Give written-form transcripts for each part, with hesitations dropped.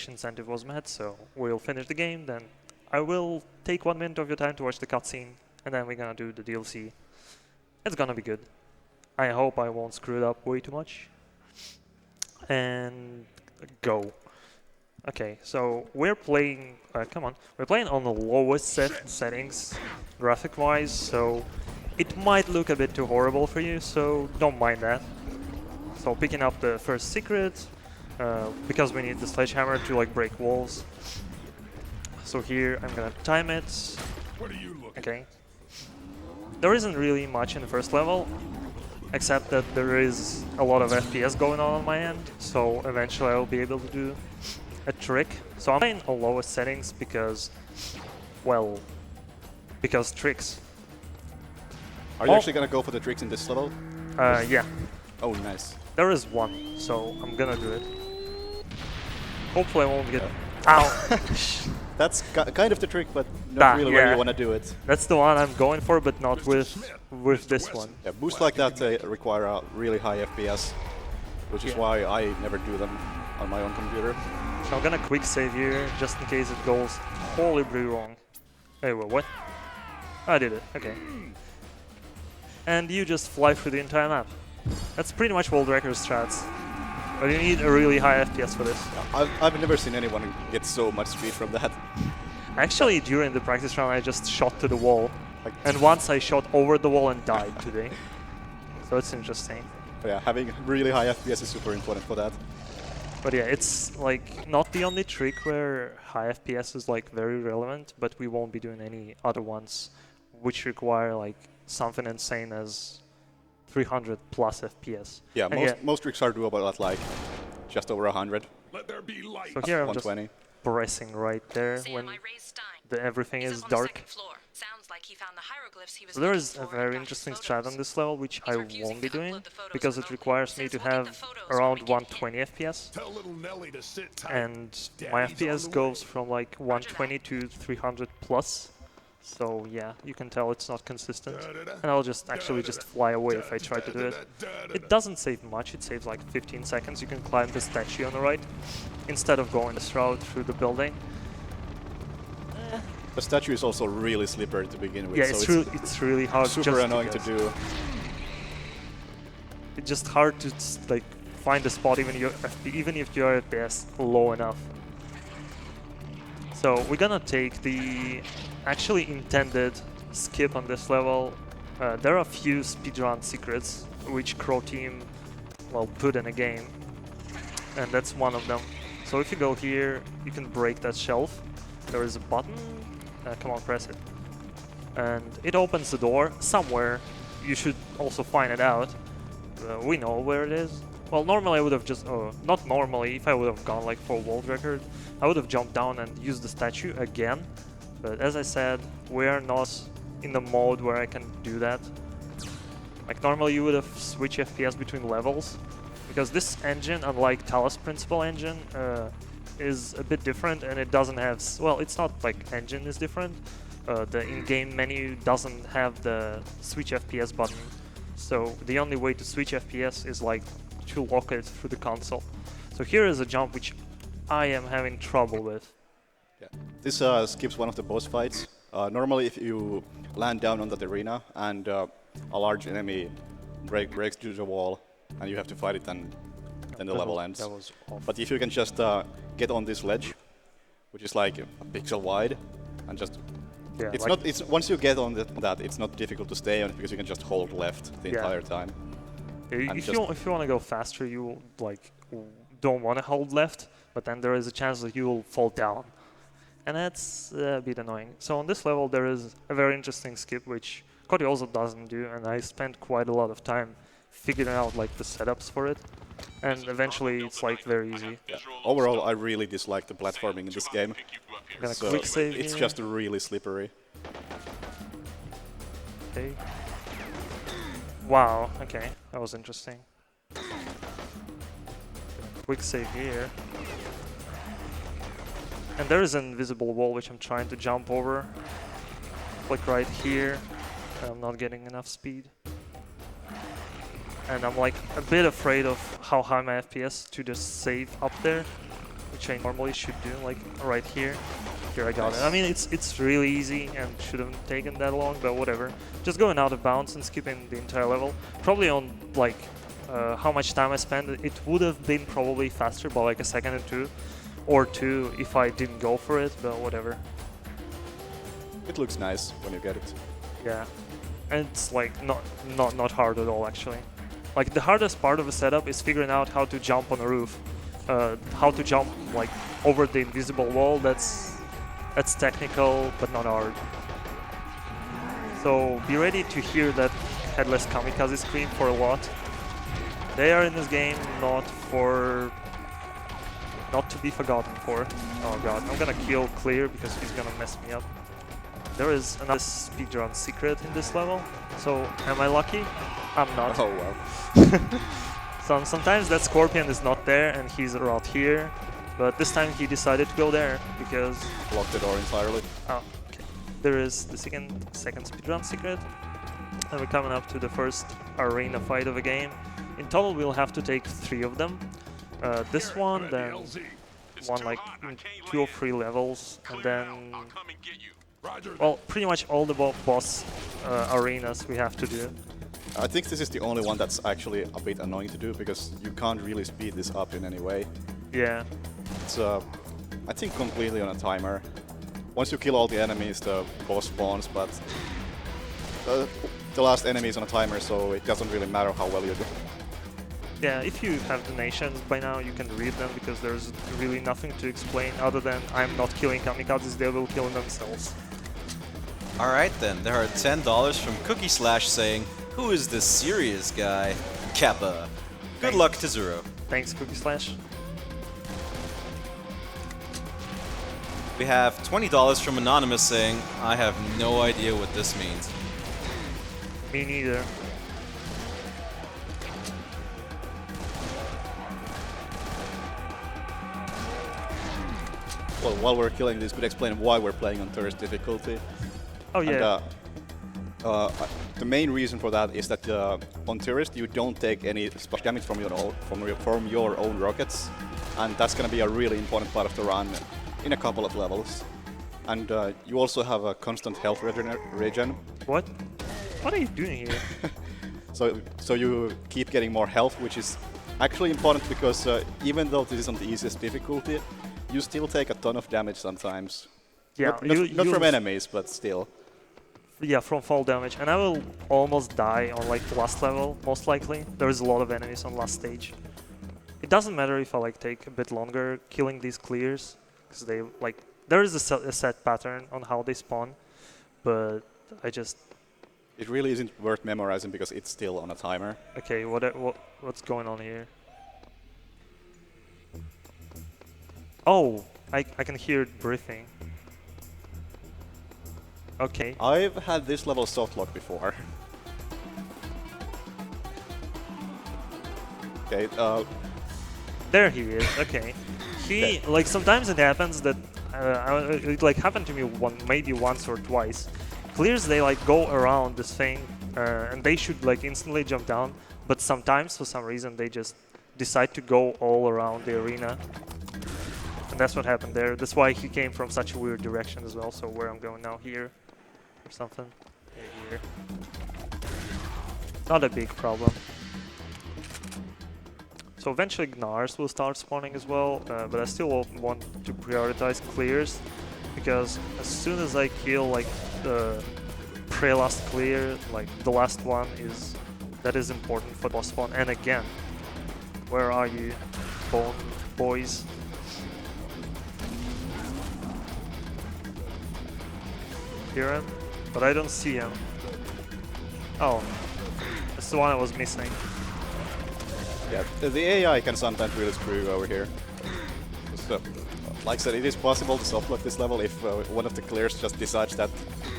which incentive was met, so we'll finish the game, then I will take 1 minute of your time to watch the cutscene, and then we're gonna do the DLC. It's gonna be good. I hope I won't screw it up way too much. And go. Okay, so we're playing, come on, we're playing on the lowest settings, graphic-wise, so it might look a bit too horrible for you, so don't mind that. So picking up the first secret, because we need the sledgehammer to like break walls. So here I'm gonna time it. Okay. There isn't really much in the first level, except that there is a lot of FPS going on my end, so eventually I'll be able to do a trick. So I'm playing on lowest settings because, well, because tricks. Are you actually gonna go for the tricks in this level? Yeah. Oh, nice. There is one, so I'm gonna do it. Hopefully I won't get... Ow! That's kind of the trick, but not really where you want to do it. That's the one I'm going for, but not with this one. Yeah, boosts like that require a really high FPS, which is why I never do them on my own computer. So I'm gonna quick save here, just in case it goes horribly wrong. Anyway, what? I did it, okay. And you just fly through the entire map. That's pretty much world record strats. But you need a really high FPS for this. I've never seen anyone get so much speed from that. Actually, during the practice round, I just shot to the wall. And once I shot over the wall and died today. So it's interesting. But yeah, having really high FPS is super important for that. But yeah, it's like not the only trick where high FPS is like very relevant, but we won't be doing any other ones which require like something insane as 300 plus FPS. Yeah, most tricks are doable at like just over 100. So here I'm just pressing right there when everything is dark. So there is a very interesting strat on this level which I won't be doing because it requires me to have around 120 FPS. And my FPS goes from like 120 to 300 plus. So yeah, you can tell it's not consistent, and I'll just actually just fly away if I try to do it. It doesn't save much, it saves like 15 seconds. You can climb the statue on the right, instead of going this route through the building. The statue is also really slippery to begin with. Yeah, so it's really hard. Super annoying to do. It's just hard to like find a spot even if your FPS low enough. So we're gonna take the actually intended skip on this level. There are a few speedrun secrets which Crow team put in a game, and that's one of them. So if you go here, you can break that shelf. There is a button. Come on, press it, and it opens the door somewhere. You should also find it out. We know where it is. Well, normally I would have just, not normally, if I would have gone like for world record, I would have jumped down and used the statue again. But as I said, we are not in the mode where I can do that. Like normally you would have switched FPS between levels, because this engine, unlike Talos Principal engine, is a bit different, and it doesn't have, well, it's not like engine is different. The in-game menu doesn't have the switch FPS button. So the only way to switch FPS is like to lock it through the console. So here is a jump which I am having trouble with. Yeah. This skips one of the boss fights. Normally if you land down on that arena and a large enemy breaks through the wall and you have to fight it, then the level ends. That was awful. But if you can just get on this ledge, which is like a pixel wide, and just once you get on that, it's not difficult to stay on it because you can just hold left the entire time. If you want to go faster, you like don't want to hold left, but then there is a chance that you will fall down, and that's a bit annoying. So on this level there is a very interesting skip which Cody also doesn't do, and I spent quite a lot of time figuring out like the setups for it, and eventually it's like very easy. Yeah. Overall, I really dislike the platforming in this game. I'm gonna quick save it's here. just really slippery. Okay. Wow, okay, that was interesting. Quick save here. And there is an invisible wall which I'm trying to jump over. Click right here. I'm not getting enough speed. And I'm like a bit afraid of how high my FPS to just save up there. which I normally should do, like right here. Here I got it. I mean, it's really easy and shouldn't have taken that long, but whatever. Just going out of bounds and skipping the entire level. Probably on like how much time I spent, it would have been probably faster by like a second or two if I didn't go for it, but whatever. It looks nice when you get it. Yeah, and it's like not hard at all actually. Like the hardest part of the setup is figuring out how to jump on a roof, how to jump like over the invisible wall. That's technical but not hard. So be ready to hear that headless kamikaze scream for a lot. They are in this game not to be forgotten for. Oh god, I'm gonna kill Clear because he's gonna mess me up. There is another speedrun secret in this level, so am I lucky? I'm not. Oh well. Sometimes that Scorpion is not there and he's around here, but this time he decided to go there because... Blocked the door entirely. Oh, okay. There is the second speedrun secret, and we're coming up to the first arena fight of the game. In total we'll have to take 3 of them. This one, then one like 2 or 3 levels, and then... Well, pretty much all the boss arenas we have to do. I think this is the only one that's actually a bit annoying to do because you can't really speed this up in any way. Yeah. It's I think completely on a timer. Once you kill all the enemies, the boss spawns, but the last enemy is on a timer, so it doesn't really matter how well you do. Yeah, if you have donations by now, you can read them because there's really nothing to explain other than I'm not killing kamikazes, they will kill themselves. Alright then, there are $10 from Cookie Slash saying, "Who is this serious guy? Kappa. Good luck, Tezur0." Thanks, Cookie Slash. We have $20 from Anonymous saying, "I have no idea what this means." Me neither. Well, while we're killing this, could explain why we're playing on Thirst difficulty. Oh yeah. And, the main reason for that is that on Tourist you don't take any splash damage from your own rockets, and that's going to be a really important part of the run in a couple of levels. And you also have a constant health regen. What? What are you doing here? So you keep getting more health, which is actually important because even though this is on the easiest difficulty, you still take a ton of damage sometimes. Yeah, not from enemies, but still. Yeah, from fall damage, and I will almost die on like the last level, most likely. There is a lot of enemies on last stage. It doesn't matter if I like take a bit longer killing these clears, because they like there is a set pattern on how they spawn, but I just... It really isn't worth memorizing because it's still on a timer. Okay, what's going on here? Oh, I can hear it breathing. Okay. I've had this level softlock before. Okay, There he is, okay. He, like, sometimes it happens that, it like happened to me maybe once or twice. Clears, they like go around this thing, and they should like instantly jump down, but sometimes, for some reason, they just decide to go all around the arena. And that's what happened there. That's why he came from such a weird direction as well, so where I'm going now, here. Or something. Here. Not a big problem. So eventually Gnars will start spawning as well, but I still want to prioritize clears, because as soon as I kill like the pre-last clear, like the last one that is important for boss spawn. And again, where are you, bone boys? Hear him? But I don't see him. Oh, that's the one I was missing. yeah, the AI can sometimes really screw you over here. So, like I said, it is possible to softlock this level if one of the clears just decides that,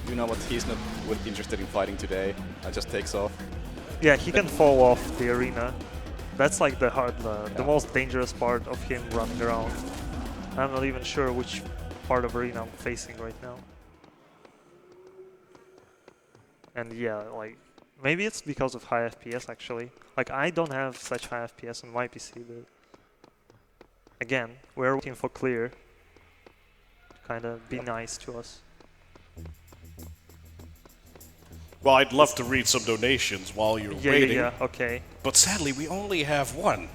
you know what, he's not interested in fighting today, and just takes off. Yeah, he can fall off the arena. That's like the most dangerous part of him running around. I'm not even sure which part of arena I'm facing right now. And yeah, like, maybe it's because of high FPS actually. Like, I don't have such high FPS on my PC, but... Again, we're waiting for clear. Kind of be nice to us. Well, I'd love to read some donations while you're Yeah, waiting, yeah, okay. but sadly we only have one.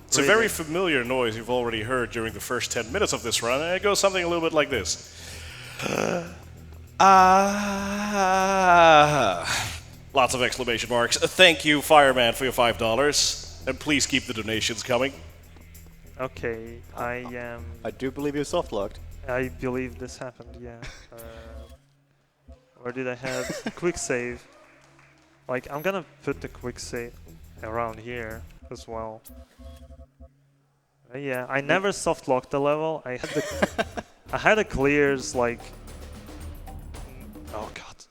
It's a Really? very familiar noise you've already heard during the first 10 minutes of this run, and it goes something a little bit like this. Lots of exclamation marks. Thank you, Fireman, for your $5. And please keep the donations coming. Okay, I do believe you soft locked. I believe this happened, yeah. Where did I have quick save? Like, I'm gonna put the quick save around here as well. Yeah, I never soft locked the level. I had the I had the clears like oh god.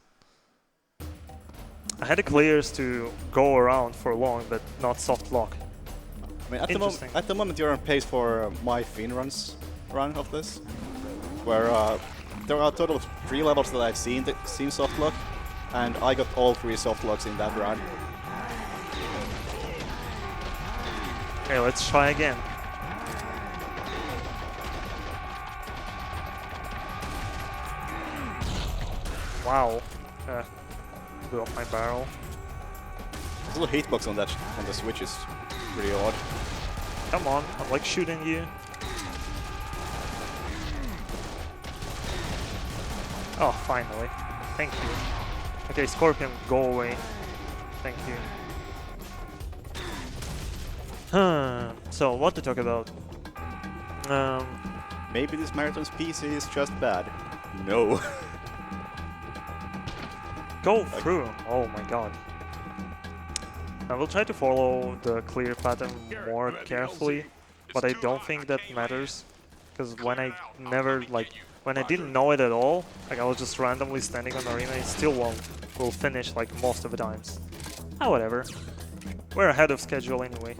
I had the clears to go around for long, but not soft lock. I mean, Interesting. at the moment you're on pace for my Speedruns run of this, where there are a total of 3 levels that I've seen soft lock, and I got all 3 soft locks in that run. Okay, let's try again. Wow. Blew off my barrel. The little hitbox on the switch is pretty odd. Come on, I'm like shooting you. Oh, finally. Thank you. Okay, Scorpion, go away. Thank you. So, what to talk about? Maybe this Marathon's PC is just bad. No. Go through. Oh my god. I will try to follow the clear pattern more carefully, but I don't think that matters, because when I didn't know it at all, like I was just randomly standing on the arena, it still will finish like most of the times. Ah, whatever. We're ahead of schedule anyway.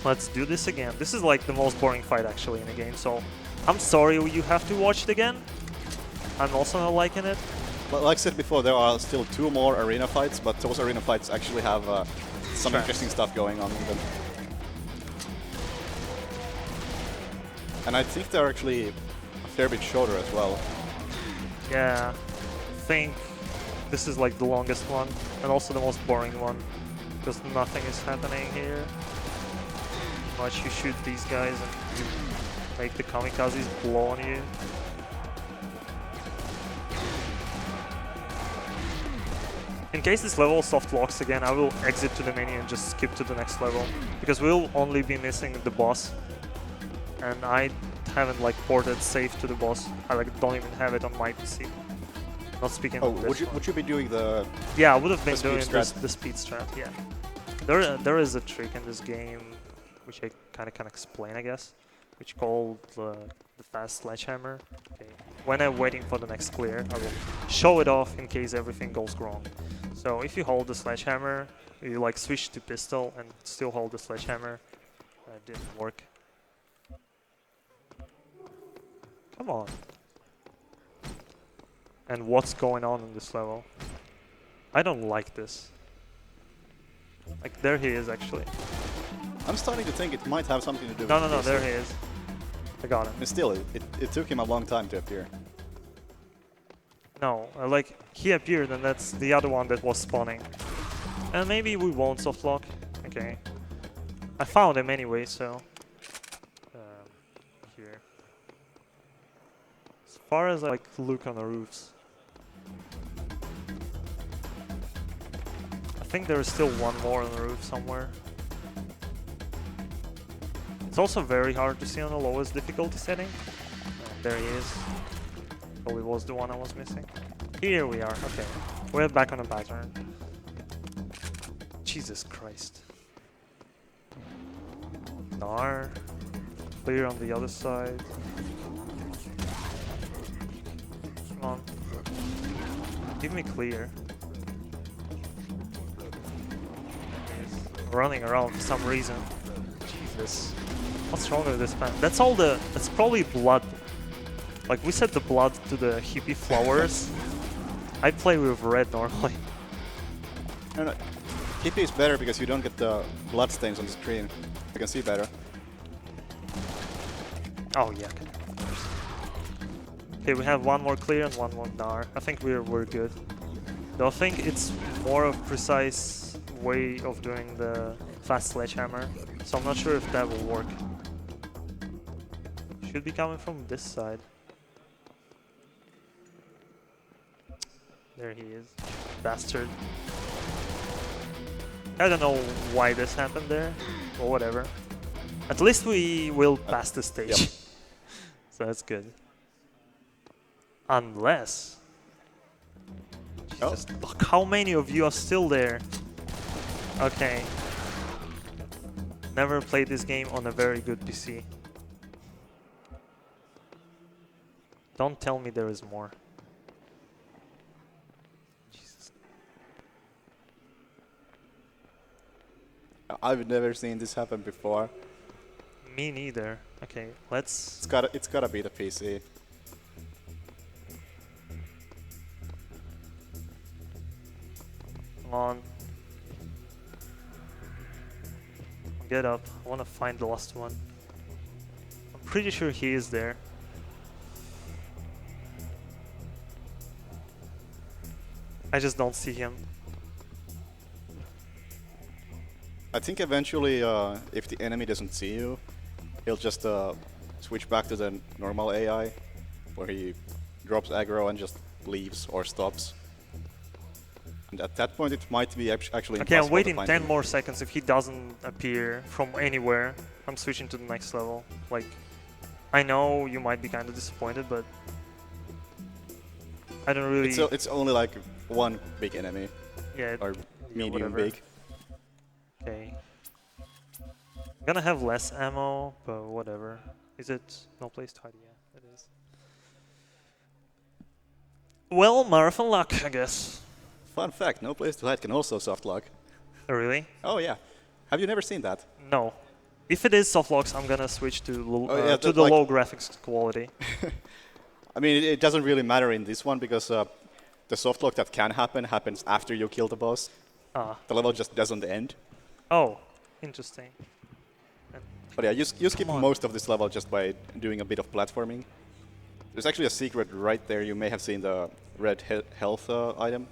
Let's do this again. This is like the most boring fight actually in the game, so I'm sorry you have to watch it again. I'm also not liking it. But like I said before, there are still 2 more arena fights, but those arena fights actually have some interesting stuff going on in them. And I think they're actually a fair bit shorter as well. Yeah, I think this is like the longest one, and also the most boring one, because nothing is happening here. Much you shoot these guys and you make the kamikazes blow on you. In case this level soft locks again, I will exit to the menu and just skip to the next level, because we'll only be missing the boss, and I haven't like ported save to the boss. I like don't even have it on my PC. Not speaking of this one. Would you be doing the... Yeah, I would have been speed doing strat? the speed strat, yeah. There is a trick in this game, which I kind of can explain, I guess, which called the fast sledgehammer. Okay. When I'm waiting for the next clear, I will show it off in case everything goes wrong. So if you hold the sledgehammer, you like switch to pistol and still hold the sledgehammer. It didn't work. Come on. And what's going on in this level? I don't like this. Like, there he is, actually. I'm starting to think it might have something to do with No, this. there he is. I got him. And still, it took him a long time to appear. No, like, he appeared and that's the other one that was spawning. And maybe we won't softlock. Okay. I found him anyway, so... here. As far as I like look on the roofs, I think there is still one more on the roof somewhere. It's also very hard to see on the lowest difficulty setting. There he is. Probably was the one I was missing. Here we are. Okay, we're back on a pattern. Jesus Christ. Nar. Clear on the other side. Come on. Give me clear. He's running around for some reason. Jesus. What's wrong with this man? That's all the... That's probably blood. Like, we set the blood to the hippie flowers. I play with red normally. No, TP is better because you don't get the blood stains on the screen. You can see better. Oh yeah. Okay, we have one more clear and one more Gnar. I think we're good. Though I think it's more of precise way of doing the fast sledgehammer, so I'm not sure if that will work. Should be coming from this side. There he is, bastard. I don't know why this happened there, or whatever. At least we will pass the stage. Yep. So that's good. Unless... Oh. Jesus, look how many of you are still there. Okay. Never played this game on a very good PC. Don't tell me there is more. Jesus. I've never seen this happen before. Me neither. Okay, let's... It's gotta be the PC. Come on. Get up. I want to find the last one. I'm pretty sure he is there. I just don't see him. I think eventually, if the enemy doesn't see you, he'll just switch back to the normal AI, where he drops aggro and just leaves or stops. And at that point, it might be actually Okay, I'm impossible waiting to find 10 him. more seconds. If he doesn't appear from anywhere, I'm switching to the next level. Like, I know you might be kind of disappointed, but I don't really... It's only like one big enemy, yeah, or yeah, medium whatever. big. Okay. I'm gonna have less ammo, but whatever. Is it no place to hide? Yeah, it is. Well, marathon luck, I guess. Fun fact, no place to hide can also soft lock. Oh, really? Oh yeah. Have you never seen that? No. If it is soft locks, I'm gonna switch to, yeah, to that, the like- low graphics quality. I mean, it doesn't really matter in this one because the soft lock that can happen happens after you kill the boss. Ah. The level just doesn't end. Oh, interesting. But yeah, you skip on. most of this level just by doing a bit of platforming. There's actually a secret right there. You may have seen the red health item.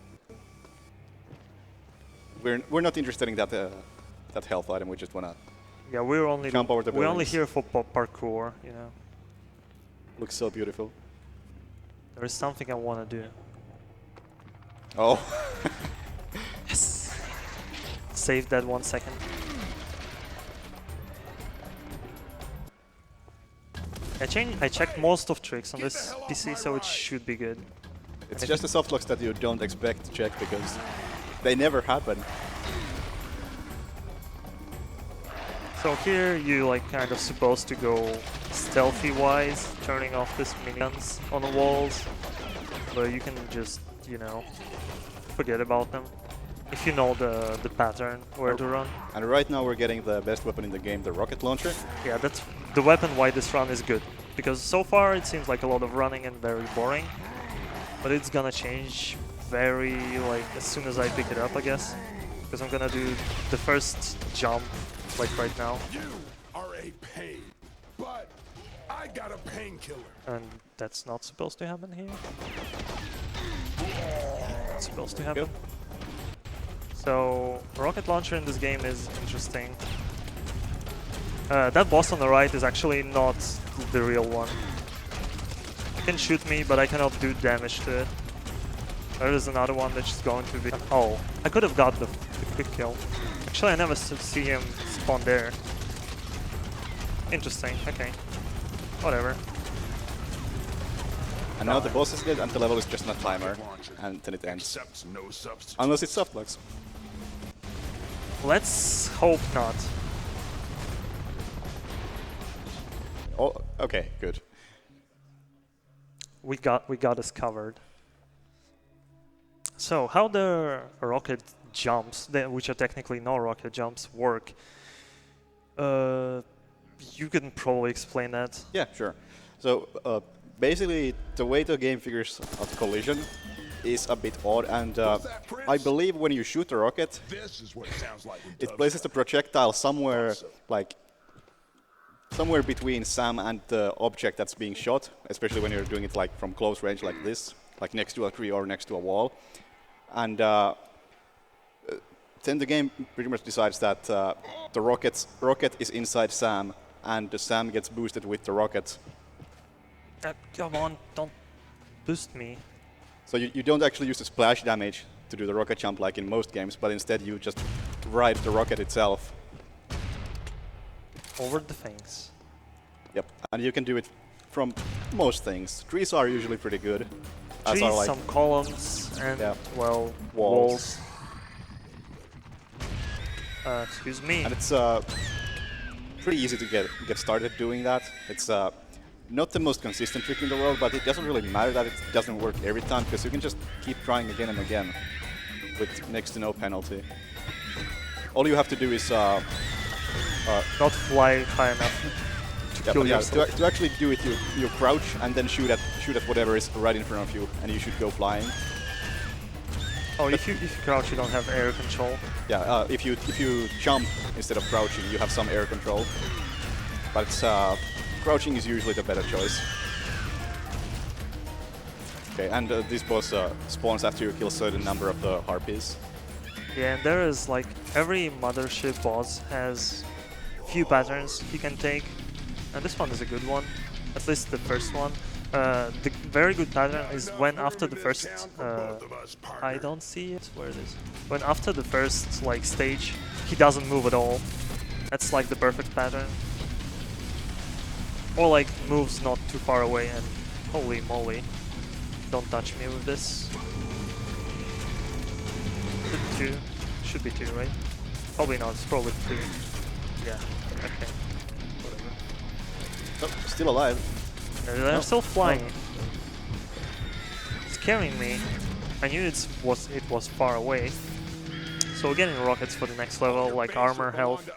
We're not interested in that that health item. We just wanna Yeah, we're only jump over the we're only buildings. here for parkour, you know. Looks so beautiful. There is something I want to do. Oh. Yes. Save that 1 second. I checked most of tricks on this PC, so it should be good. It's just the soft locks that you don't expect to check because they never happen. So here you like kind of supposed to go stealthy wise, turning off these minions on the walls, but you can just, you know, forget about them if you know the pattern where to run. And right now we're getting the best weapon in the game, the rocket launcher. Yeah, that's the weapon why this run is good, because so far it seems like a lot of running and very boring, but it's gonna change very like as soon as I pick it up, I guess, because I'm gonna do the first jump like right now. You are a pain, but I got a painkiller. And that's not supposed to happen here. It's supposed to happen. Yep. So, rocket launcher in this game is interesting. That boss on the right is actually not the real one. He can shoot me, but I cannot do damage to it. There is another one that's just going to be... Oh, I could have got the quick kill. Actually, I never see him spawn there. Interesting, okay. Whatever. And now the boss is dead and the level is just not timer. And then it ends. Accepts no substitute. Unless it's soft locks. Let's hope not. Oh, okay, good. We got us covered. So how the rocket jumps, which are technically no rocket jumps, work? You can probably explain that. Yeah, sure. So basically, the way the game figures out collision is a bit odd, and I believe when you shoot a rocket, This is what it sounds like when it Dubs places the projectile somewhere, Awesome. like, somewhere between Sam and the object that's being shot, especially when you're doing it like from close range like this, like next to a tree or next to a wall. And then the game pretty much decides that the rocket is inside Sam, and the Sam gets boosted with the rocket. Come on, don't boost me. So you don't actually use the splash damage to do the rocket jump like in most games, but instead you just ride the rocket itself. Over the things. Yep, and you can do it from most things. Trees are usually pretty good. As Trees, are like some columns, and, Yeah. well, Walls. walls. Excuse me. And it's pretty easy to get started doing that. It's not the most consistent trick in the world, but it doesn't really matter that it doesn't work every time, because you can just keep trying again and again with next to no penalty. All you have to do is Not fly high enough to kill yourself. to actually do it, you crouch and then shoot at whatever is right in front of you, and you should go flying. Oh, if you crouch, you don't have air control. Yeah, if you jump instead of crouching, you have some air control. But it's, crouching is usually the better choice. Okay, and this boss spawns after you kill a certain number of the harpies. Yeah, and there is like every mothership boss has few patterns he can take, and this one is a good one, at least the first one. The very good pattern is when after the first, I don't see it, where it is. When after the first like stage, he doesn't move at all. That's like the perfect pattern. Or like moves not too far away, and holy moly, don't touch me with this. Is it 2? Should be 2, right? Probably not, it's probably 3. Yeah, okay. Whatever. Oh, still alive. I'm still flying. It's carrying me. I knew it was far away. So getting rockets for the next level, like armor, health.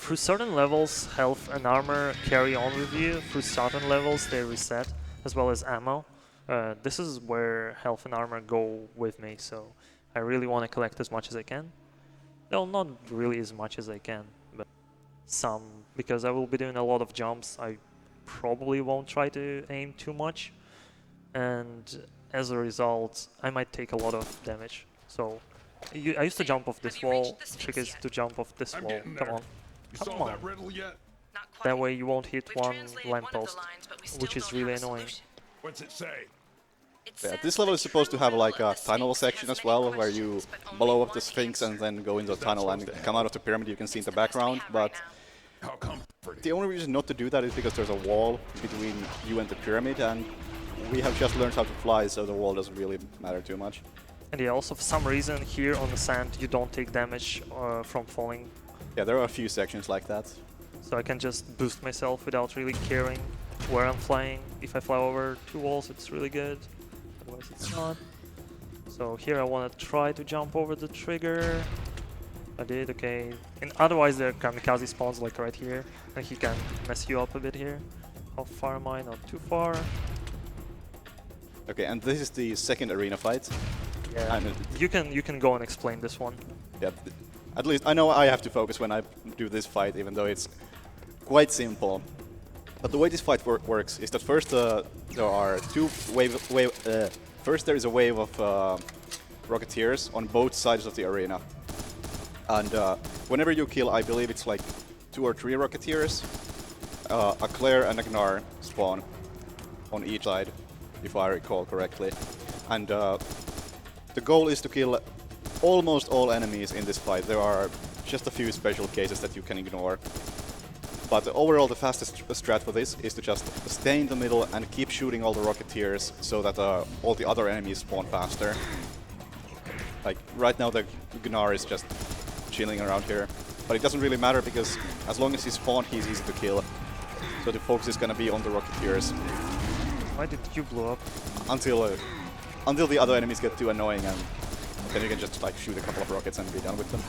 Through certain levels, health and armor carry on with you. Through certain levels, they reset, as well as ammo. This is where health and armor go with me, so I really want to collect as much as I can. No, not really as much as I can, but some, because I will be doing a lot of jumps. I probably won't try to aim too much, and as a result, I might take a lot of damage. So I used to jump off this wall. Trick is to jump off this wall. Come on, You come solved on. that riddle yet? That way you won't hit one lamppost, which is really annoying. What's it say? Yeah, this level is supposed to have like a tunnel section as well, where you blow up the Sphinx and then go into the tunnel and come out of the pyramid you can see in the background, but How comforting. the only reason not to do that is because there's a wall between you and the pyramid, and we have just learned how to fly, so the wall doesn't really matter too much. And yeah, also for some reason here on the sand you don't take damage from falling, Yeah, there are a few sections like that. so I can just boost myself without really caring where I'm flying. If I fly over 2 walls, it's really good, otherwise it's not. So here I want to try to jump over the trigger. I did, okay. And otherwise there are kamikaze spawns like right here, and he can mess you up a bit here. How far am I? Not too far. Okay, and this is the second arena fight. Yeah, And you can go and explain this one. yeah, at least I know I have to focus when I do this fight, even though it's quite simple. But the way this fight works is that first there are first there is a wave of Rocketeers on both sides of the arena. And whenever you kill, I believe it's like 2 or 3 Rocketeers, a Claire and a Gnar spawn on each side, if I recall correctly. And the goal is to kill almost all enemies in this fight. There are just a few special cases that you can ignore. But overall, the fastest strat for this is to just stay in the middle and keep shooting all the Rocketeers so that all the other enemies spawn faster. Like, right now the Gnar is just chilling around here. But it doesn't really matter because as long as he's spawned, he's easy to kill. So the focus is gonna be on the Rocketeers. Why did you blow up? Until the other enemies get too annoying, and then you can just like shoot a couple of rockets and be done with them.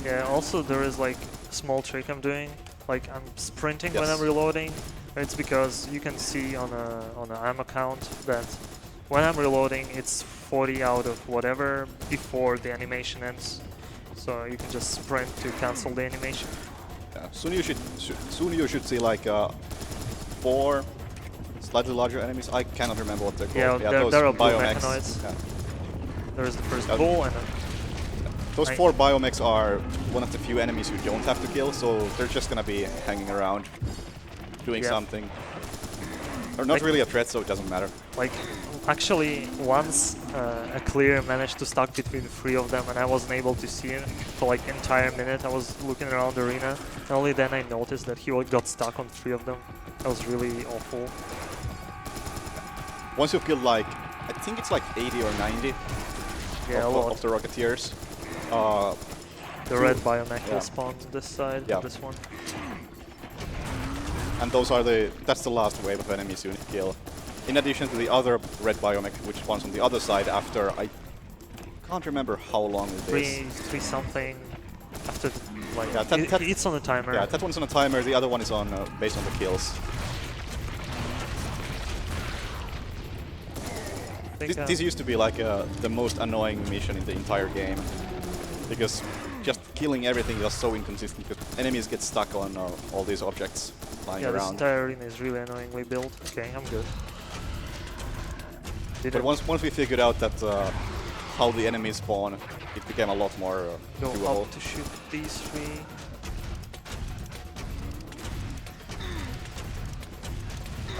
Yeah, also there is like a small trick I'm doing. Like I'm sprinting when Yes. I'm reloading. It's because you can see on a ammo count that when I'm reloading it's 40 out of whatever before the animation ends. So you can just sprint to cancel the animation. Yeah. Soon you should see like 4 slightly larger enemies. I cannot remember what they're called. Yeah, those there are blue biomechs. mechanoids. Yeah. There is the first bull and then Those 4 biomechs are one of the few enemies you don't have to kill, so they're just gonna be hanging around, doing something. They're not really a threat, so it doesn't matter. like actually once a clear managed to stuck between 3 of them and I wasn't able to see him for like entire minute. I was looking around the arena and only then I noticed that he got stuck on 3 of them. That was really awful. Once you've killed like, I think it's like 80 or 90 of the Rocketeers. The red biomech will spawn on this side, this one. And those are that's the last wave of enemies you need to kill. In addition to the other red biomech, which spawns on the other side after, I can't remember how long it is. 3 something after, like, yeah, it's on the timer. Yeah, that one's on a timer, the other one is on based on the kills. This used to be like the most annoying mission in the entire game, because just killing everything is so inconsistent, because enemies get stuck on all these objects flying around. This entire arena is really annoyingly built. Okay, I'm good. But once we figured out that how the enemies spawn, it became a lot more Go doable. up to shoot these 3.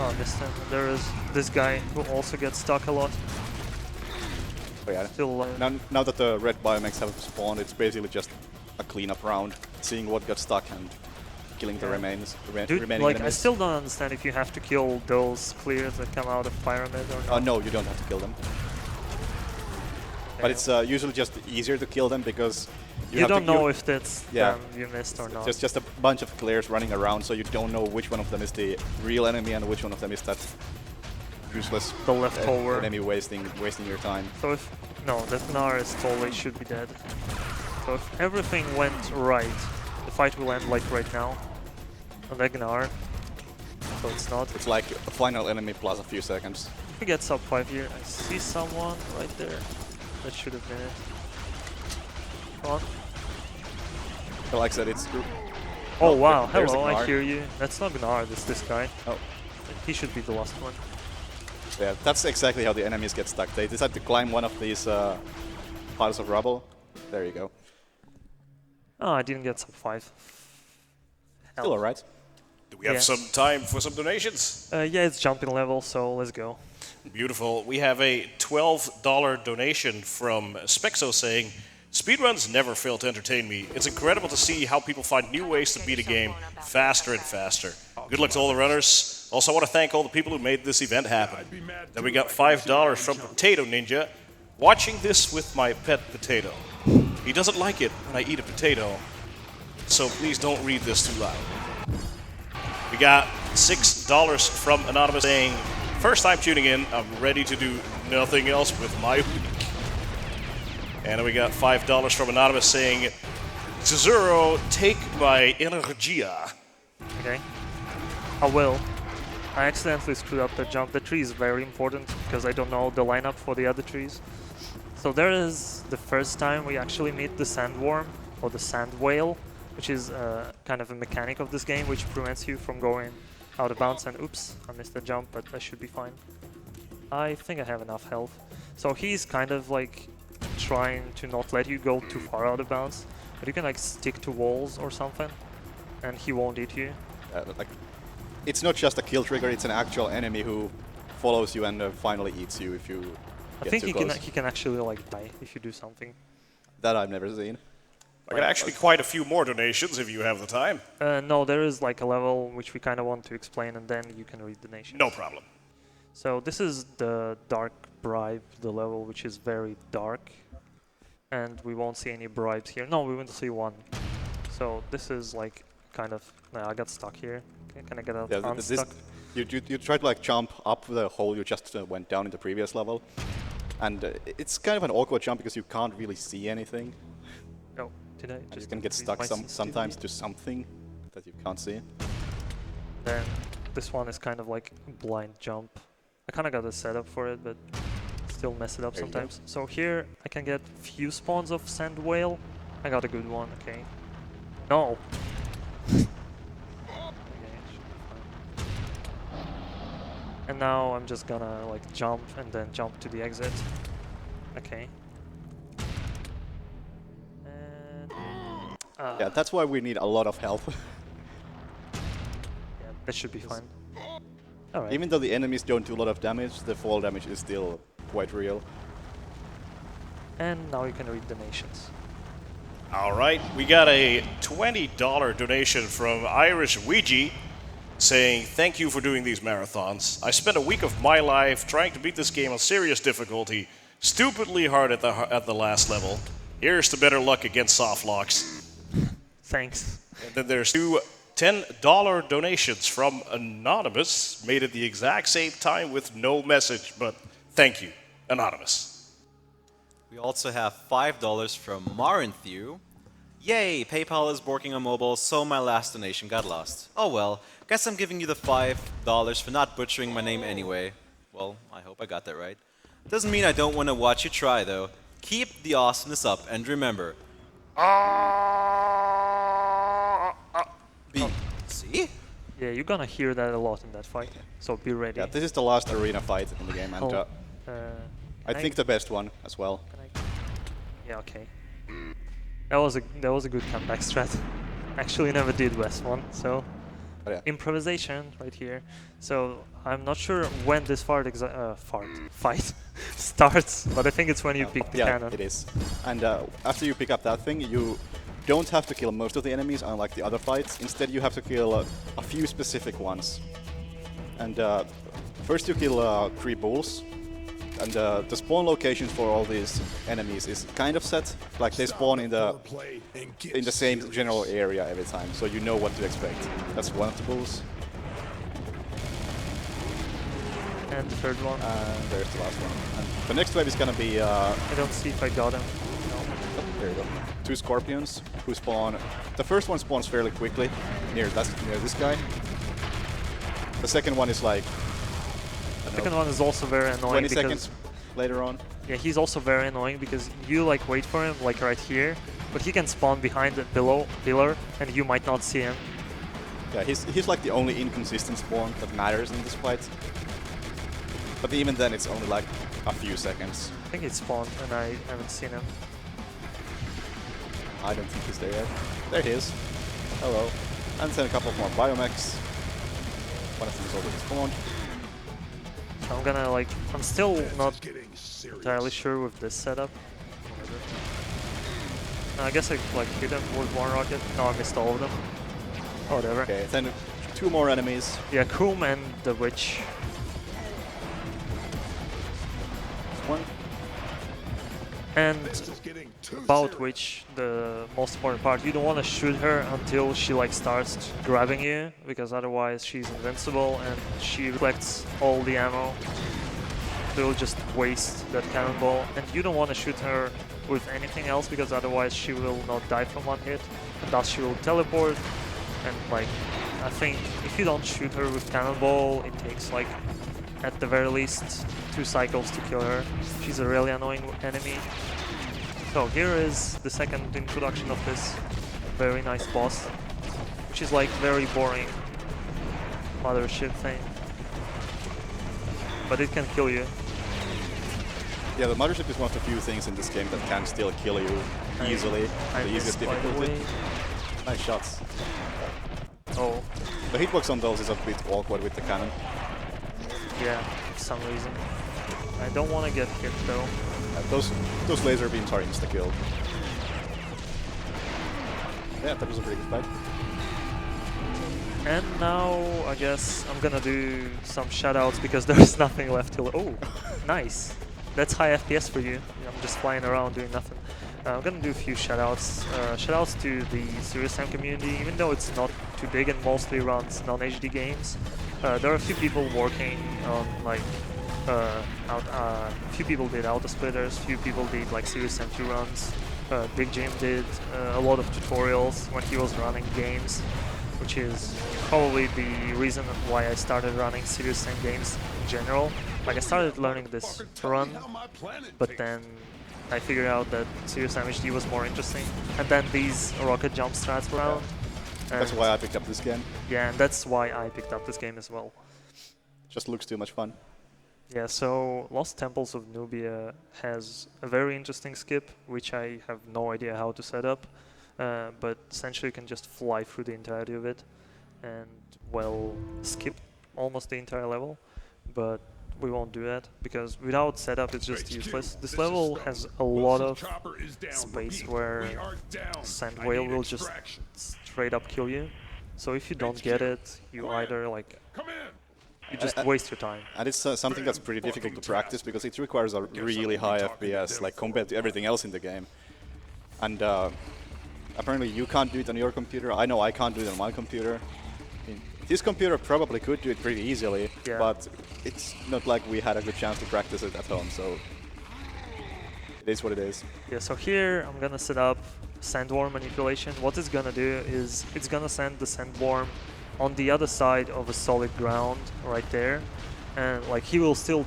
Oh, this time there is this guy who also gets stuck a lot. Oh, yeah. Still, now that the red biomechs have spawned, it's basically just a cleanup round, seeing what got stuck and killing the remaining like, enemies. I still don't understand if you have to kill those clears that come out of Pyramid or not. No, you don't have to kill them. But it's usually just easier to kill them because you don't know if that's them you missed or not. There's just a bunch of clears running around, so you don't know which one of them is the real enemy and which one of them is that useless leftover enemy wasting your time. So if that Gnar is totally should be dead. So if everything went right, the fight will end like right now on the Gnar. So it's not. It's like a final enemy plus a few seconds. If we get sub 5 here, I see someone right there. That should have been it. Come on. So like I said, it's... Oh wow, hello, I hear you. That's not Gnar, that's this guy. Oh. He should be the last one. Yeah, that's exactly how the enemies get stuck. They decide to climb one of these piles of rubble. There you go. Oh, I didn't get sub 5. Still alright. Do we have some time for some donations? Yeah, it's jumping level, so let's go. Beautiful. We have a $12 donation from Spexo saying, "Speedruns never fail to entertain me. It's incredible to see how people find new ways to beat a game faster and faster. Good luck to all the runners. Also, I want to thank all the people who made this event happen." Then we got $5 from Potato Ninja. "Watching this with my pet potato. He doesn't like it when I eat a potato, so please don't read this too loud." We got $6 from Anonymous saying, "First time tuning in, I'm ready to do nothing else with my week." And then we got $5 from Anonymous saying, "Tezur0, take my energia." Okay. I will. I accidentally screwed up the jump. The tree is very important because I don't know the lineup for the other trees. So there is the first time we actually meet the sandworm or the sand whale, which is kind of a mechanic of this game which prevents you from going out of bounds. And oops, I missed the jump, but I should be fine. I think I have enough health. So he's kind of like trying to not let you go too far out of bounds, but you can like stick to walls or something and he won't eat you. It's not just a kill trigger, it's an actual enemy who follows you and finally eats you if you get too close. He can actually like die if you do something. That I've never seen. I got actually quite a few more donations if you have the time. No, there is like a level which we kind of want to explain and then you can read the nation. No problem. So this is the Dark Bribe, the level which is very dark. And we won't see any bribes here. No, we won't see one. So this is like kind of... No, I got stuck here. Okay, can I get out unstuck? You try to like jump up the hole you just went down in the previous level. And it's kind of an awkward jump because you can't really see anything. Oh, did I just... You can get stuck sometimes to something that you can't see. Then this one is kind of like a blind jump. I kind of got a setup for it, but still mess it up There you go. sometimes. So here I can get few spawns of sand whale. I got a good one. Okay. No. Okay, should be fine. And now I'm just gonna like jump and then jump to the exit. Okay. And Yeah, that's why we need a lot of help. yeah, that should be fine. All right. Even though the enemies don't do a lot of damage, the fall damage is still quite real. And now you can read donations. All right, we got a $20 donation from Irish Ouija saying, "Thank you for doing these marathons. I spent a week of my life trying to beat this game on serious difficulty, stupidly hard at the last level. Here's to better luck against soft locks." Thanks. And then there's two $10 donations from Anonymous, made at the exact same time with no message, but thank you, Anonymous. We also have $5 from Marinthew. Yay, PayPal is working on mobile, so my last donation got lost. Oh well, guess I'm giving you the $5 for not butchering my name anyway. Well, I hope I got that right. Doesn't mean I don't want to watch you try though. Keep the awesomeness up and remember. B. C? Yeah, you're gonna hear that a lot in that fight. So be ready. Yeah, this is the last arena fight in the game, and Oh, I can think the best one as well. can I- yeah, okay. That was a good comeback strat. Actually, never did West one, so But yeah. improvisation right here. So I'm not sure when this fight starts, but I think it's when you pick the Yeah, cannon. it is. And after you pick up that thing, you don't have to kill most of the enemies, unlike the other fights. Instead, you have to kill a few specific ones. And first you kill 3 bulls. And the spawn locations for all these enemies is kind of set. Like they spawn in the same general area every time, so you know what to expect. That's one of the bulls. And the third one. And there's the last one. And the next wave is gonna be I don't see if I got him. No. oh, there you go. 2 scorpions who spawn. The first one spawns fairly quickly near this guy. The second one is like The second one is also very annoying 20 because seconds later on. yeah, he's also very annoying because you like wait for him like right here, but he can spawn behind the pillar and you might not see him. Yeah, he's like the only inconsistent spawn that matters in this fight. But even then, it's only like a few seconds. I think he spawned and I haven't seen him. I don't think he's there yet. There he is. Hello. And then a couple more biomechs. One of them is already spawned. So I'm gonna like, I'm still not entirely sure with this setup. I guess I like hit him with one rocket. No, I missed all of them. Whatever. Okay, then 2 more enemies. Yeah, Kroom and the witch. One. And about which the most important part, you don't want to shoot her until she like starts grabbing you, because otherwise she's invincible and she reflects all the ammo. So you'll just waste that cannonball, and you don't want to shoot her with anything else because otherwise she will not die from one hit, and thus she will teleport. And like, I think if you don't shoot her with cannonball, it takes like at the very least 2 cycles to kill her. She's a really annoying enemy. So here is the second introduction of this very nice boss, which is like very boring mothership thing, but it can kill you. Yeah, the mothership is one of the few things in this game that can still kill you easily. I The easiest missed, by the difficulty. way. Nice shots. Oh, The hitbox on those is a bit awkward with the cannon. yeah, for some reason. I don't want to get hit though. Those laser beams are insta-kill. Yeah, that was a pretty good fight. And now I guess I'm gonna do some shoutouts because there's nothing left to. Oh, nice. That's high FPS for you. I'm just flying around doing nothing. I'm gonna do a few shoutouts. Shoutouts to the Serious Sam community, even though it's not too big and mostly runs non-HD games. There are a few people working on like a few people did auto splitters, few people did like Serious Sam 2 runs. Big Jim did a lot of tutorials when he was running games. which is probably the reason why I started running serious same games in general. Like I started learning this run, but then I figured out that serious MHD was more interesting, and then these rocket jump strats were around. That's why I picked up this game. Yeah, and that's why I picked up this game as well. Just looks too much fun. Yeah, so Lost Temples of Nubia has a very interesting skip, which I have no idea how to set up, but essentially you can just fly through the entirety of it and, well, skip almost the entire level, but we won't do that, because without setup it's just useless. This level has a lot of space where Sand Whale will just straight up kill you, so if you don't get it, you either like... You just waste your time. And it's something that's pretty difficult to practice because it requires a really high FPS, like compared to everything else in the game. And apparently you can't do it on your computer. I know I can't do it on my computer. This computer probably could do it pretty easily, but it's not like we had a good chance to practice it at home, so it is what it is. Yeah, so here I'm gonna set up Sandworm manipulation. What it's gonna do is it's gonna send the Sandworm on the other side of a solid ground right there, and like he will still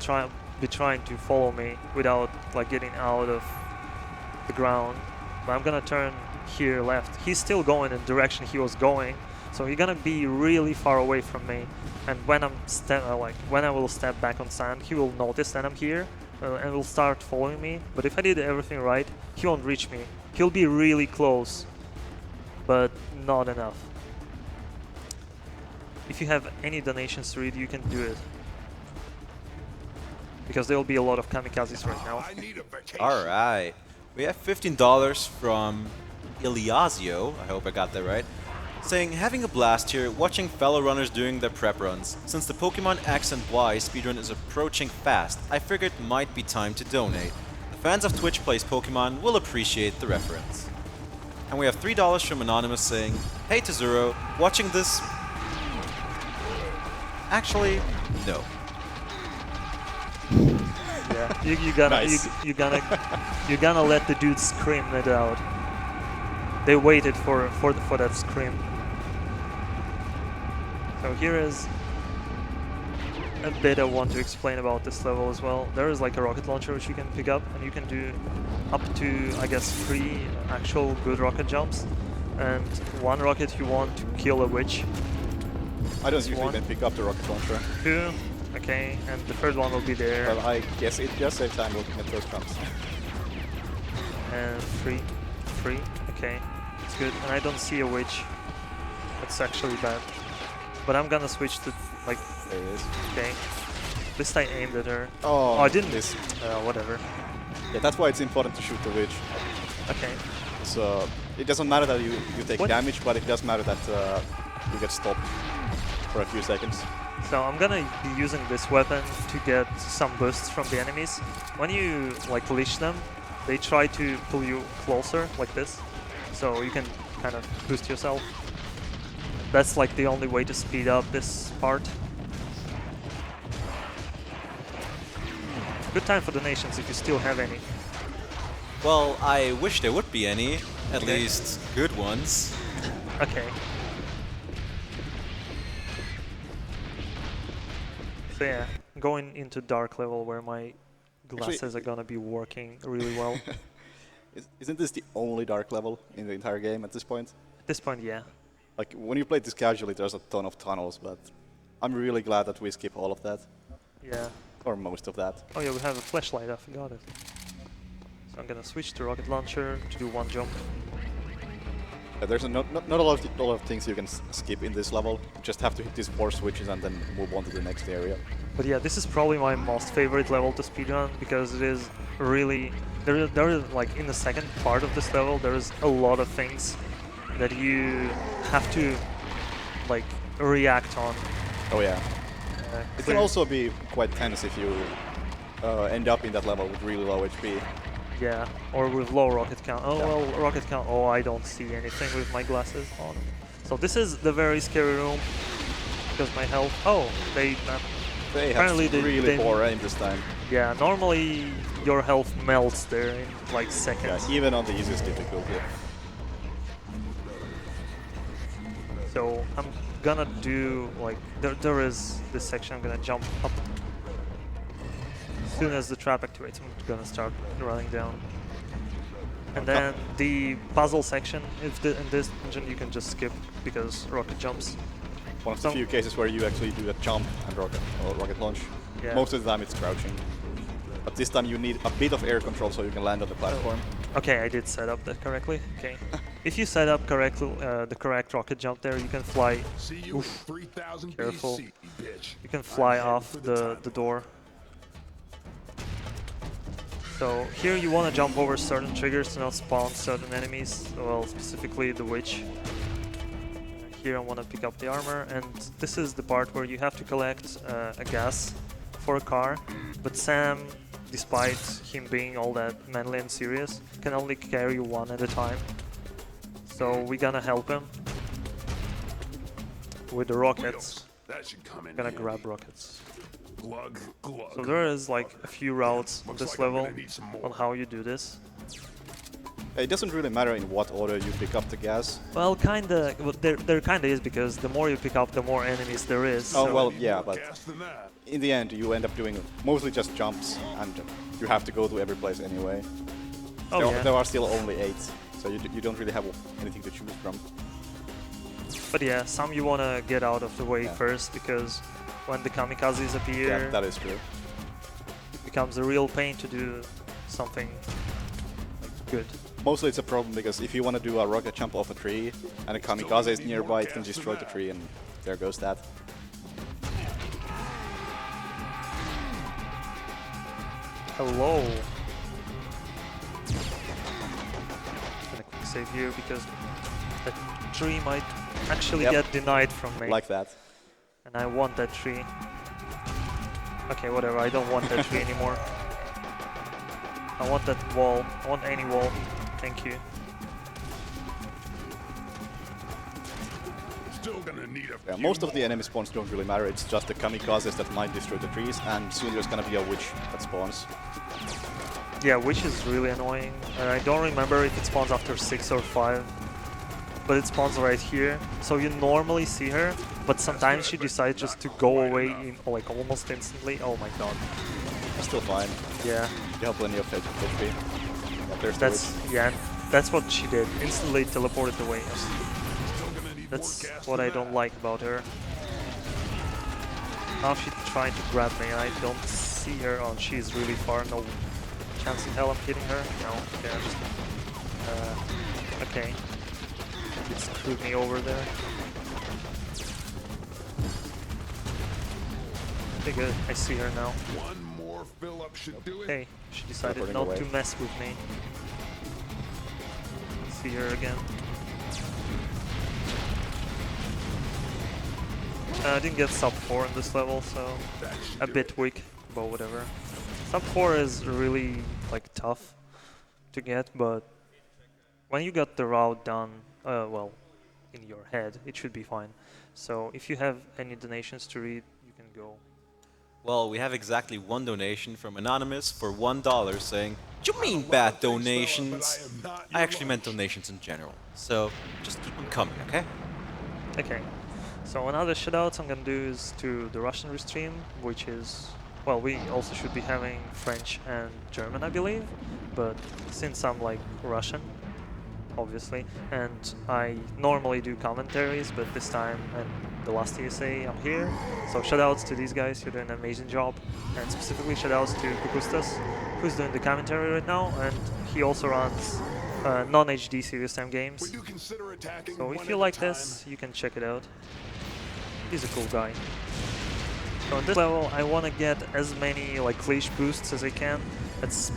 be trying to follow me without like getting out of the ground. But I'm gonna turn here left. He's still going in the direction he was going, so he's gonna be really far away from me. And when I'm when I will step back on sand, he will notice that I'm here and will start following me. But if I did everything right, he won't reach me. He'll be really close, but not enough. If you have any donations to read, you can do it. Because there will be a lot of kamikazes right now. Alright. We have $15 from Iliazio, I hope I got that right, saying, having a blast here, watching fellow runners doing their prep runs. Since the Pokemon X and Y speedrun is approaching fast, I figured it might be time to donate. The fans of Twitch Plays Pokemon will appreciate the reference. And we have $3 from Anonymous saying, hey Tezur0, watching this... Actually, no. Yeah, you gonna Nice. you're gonna let the dude scream it out. They waited for that scream. So here is a bit I want to explain about this level as well. There is like a rocket launcher which you can pick up, and you can do up to, I guess, 3 actual good rocket jumps. And one rocket you want to kill a witch. I don't usually even pick up the rocket launcher. 2, okay, and the third one will be there. But I guess it just saves time looking at those jumps. And 3, okay, it's good. And I don't see a witch. That's actually bad. But I'm gonna switch to, like, There it is. okay. At least I aimed at her. Oh, I didn't. this. Whatever. Yeah, that's why it's important to shoot the witch. Okay. So it doesn't matter that you take What? damage, but it does matter that you get stopped for a few seconds. So I'm gonna be using this weapon to get some boosts from the enemies. When you like leash them, they try to pull you closer like this, so you can kind of boost yourself. That's like the only way to speed up this part. Good time for donations if you still have any. Well, I wish there would be any, at Okay. least good ones. Okay. So yeah, going into dark level where my glasses are gonna be working really well. Isn't this the only dark level in the entire game at this point? At this point, yeah. Like, when you play this casually, there's a ton of tunnels, but I'm really glad that we skip all of that. Yeah. Or most of that. Oh yeah, we have a flashlight, I forgot it. So I'm gonna switch to rocket launcher to do one jump. There's not a lot of things you can skip in this level. You just have to hit these 4 switches and then move on to the next area. But yeah, this is probably my most favorite level to speedrun because it is really... There is like in the second part of this level, there is a lot of things that you have to like react on. Oh yeah. It can clear- also be quite tense if you end up in that level with really low HP. Yeah, or with low rocket count. Oh Yeah. well, rocket count. Oh, I don't see anything with my glasses on. So this is the very scary room because my health. Oh, they They apparently have really poor aim this time. yeah. Normally your health melts there in like Yeah, seconds. even on the easiest difficulty. So I'm gonna do like there is this section. I'm gonna jump up. As soon as the trap activates, I'm gonna start running down. And then the puzzle section, in this dungeon you can just skip because rocket jumps. One of the few cases where you actually do a jump and rocket launch. Yeah. Most of the time it's crouching. But this time you need a bit of air control so you can land on the platform. Okay, I did set up that correctly. Okay. If you set up correctly, the correct rocket jump there, you can fly. See you in 3000 Careful. BC, bitch. You can fly I'm off heading for the title. door. So here you want to jump over certain triggers to not spawn certain enemies, well, specifically the witch. Here I want to pick up the armor, and this is the part where you have to collect a gas for a car, but Sam, despite him being all that manly and serious, can only carry one at a time. So we're gonna help him with the rockets. That should come in. Gonna handy. grab rockets. Glug, glug. So there is like a few routes on Looks this like I'm level gonna need some more. on how you do this. It doesn't really matter in what order you pick up the gas. Well, kinda. Well, there kinda is, because the more you pick up, the more enemies there is. Oh, so- well, Need yeah, more but gas than that. in the end you end up doing mostly just jumps and you have to go to every place anyway. Oh, there, yeah. there are still only 8, so you don't really have anything to choose from. But yeah, some you wanna get out of the way Yeah. first, because when the kamikazes appear, Yeah, that is true. it becomes a real pain to do something like good. Mostly it's a problem because if you want to do a rocket jump off a tree and a kamikaze is nearby, it can destroy the tree and there goes that. Hello. Gonna quick save here because that tree might actually Yep. get denied from me. Like that. And I want that tree. Okay, whatever, I don't want that tree anymore. I want that wall. I want any wall. Thank you. Still gonna need a Yeah, few most of the more. enemy spawns don't really matter, it's just the kamikazes that might destroy the trees, and soon there's gonna be a witch that spawns. Yeah, which is really annoying. And I don't remember if it spawns after 6 or 5. But it spawns right here. So you normally see her, but sometimes she decides just to go away in like almost instantly. Oh my god. It's still fine. Yeah, You have plenty of HP. Yeah, there's the that's witch. yeah, that's what she did. Instantly teleported away. Still gonna need That's more gas what than I that. don't like about her. Now she's trying to grab me, and I don't see her. Oh, she's really far. No chance in hell I'm hitting her. No, okay, I'm just. Okay. It screwed me over there. Okay, good. I see her now. One more fill up should do it. Okay, she decided Teleporting not away. to mess with me. See her again. I didn't get sub 4 in this level, so That should a do bit it. weak, but whatever. Sub 4 is really like tough to get, but when you got the route done, well, in your head, it should be fine. So if you have any donations to read, you can go. Well, we have exactly one donation from Anonymous for $1 saying, "Do you mean bad donations?" I actually meant donations in general, so just keep them coming, okay? Okay, so another shoutouts I'm gonna do is to the Russian restream, which is, well, we also should be having French and German, I believe, but since I'm like Russian, obviously, and I normally do commentaries, but this time and the last TSA I'm here, so shoutouts to these guys who are doing an amazing job, and specifically shoutouts to Kukustas, who's doing the commentary right now, and he also runs non-HD serious time games. Would you consider attacking So one if at you a like time? this, you can check it out. He's a cool guy. So on this level, I want to get as many like leash boosts as I can. That's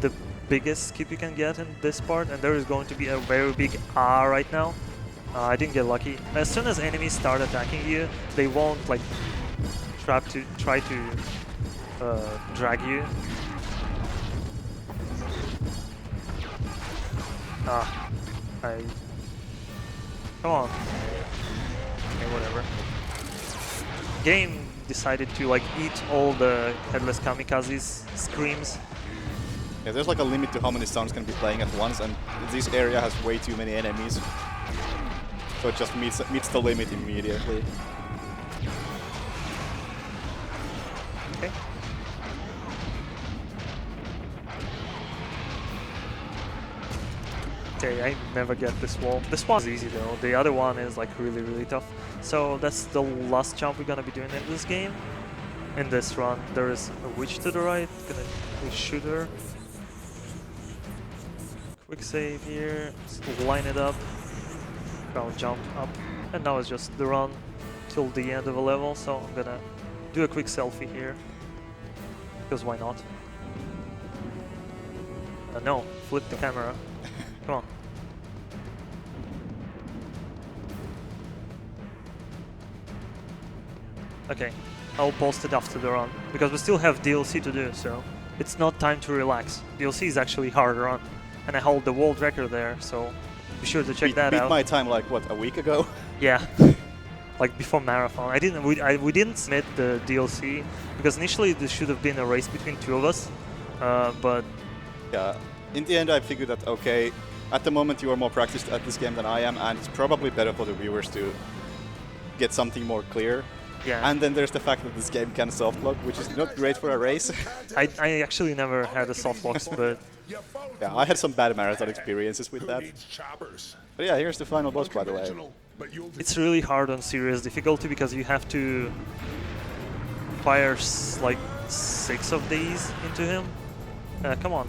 the biggest skip you can get in this part, and there is going to be a very big R right now. I didn't get lucky. As soon as enemies start attacking you, they won't like try to drag you. Come on. Okay, whatever. Game decided to like eat all the headless kamikazes screams. Yeah, there's like a limit to how many sounds can be playing at once, and this area has way too many enemies. So it just meets the limit immediately. Okay. Okay, I never get this wall. This one is easy though. The other one is like really, really tough. So that's the last jump we're gonna be doing in this game. In this run, there is a witch to the right. Gonna shoot her. Quick save here. Just line it up. Now jump up. And now it's just the run till the end of a level. So I'm gonna do a quick selfie here. Because why not? No, flip the camera. Come on. Okay, I'll post it after the run, because we still have DLC to do, so it's not time to relax. DLC is actually hard run, and I hold the world record there, so be sure to check that beat out. my time like, what, a week ago? Yeah, like before marathon. We didn't submit the DLC, because initially this should have been a race between two of us, but... Yeah, in the end I figured that, okay, at the moment you are more practiced at this game than I am, and it's probably better for the viewers to get something more clear. Yeah. And then there's the fact that this game can softlock, which is not great for a race. I actually never had a softlocks, but... Yeah, I had some bad marathon experiences with that. But yeah, here's the final boss, by the way. It's really hard on serious difficulty because you have to fire like 6 of these into him. Come on.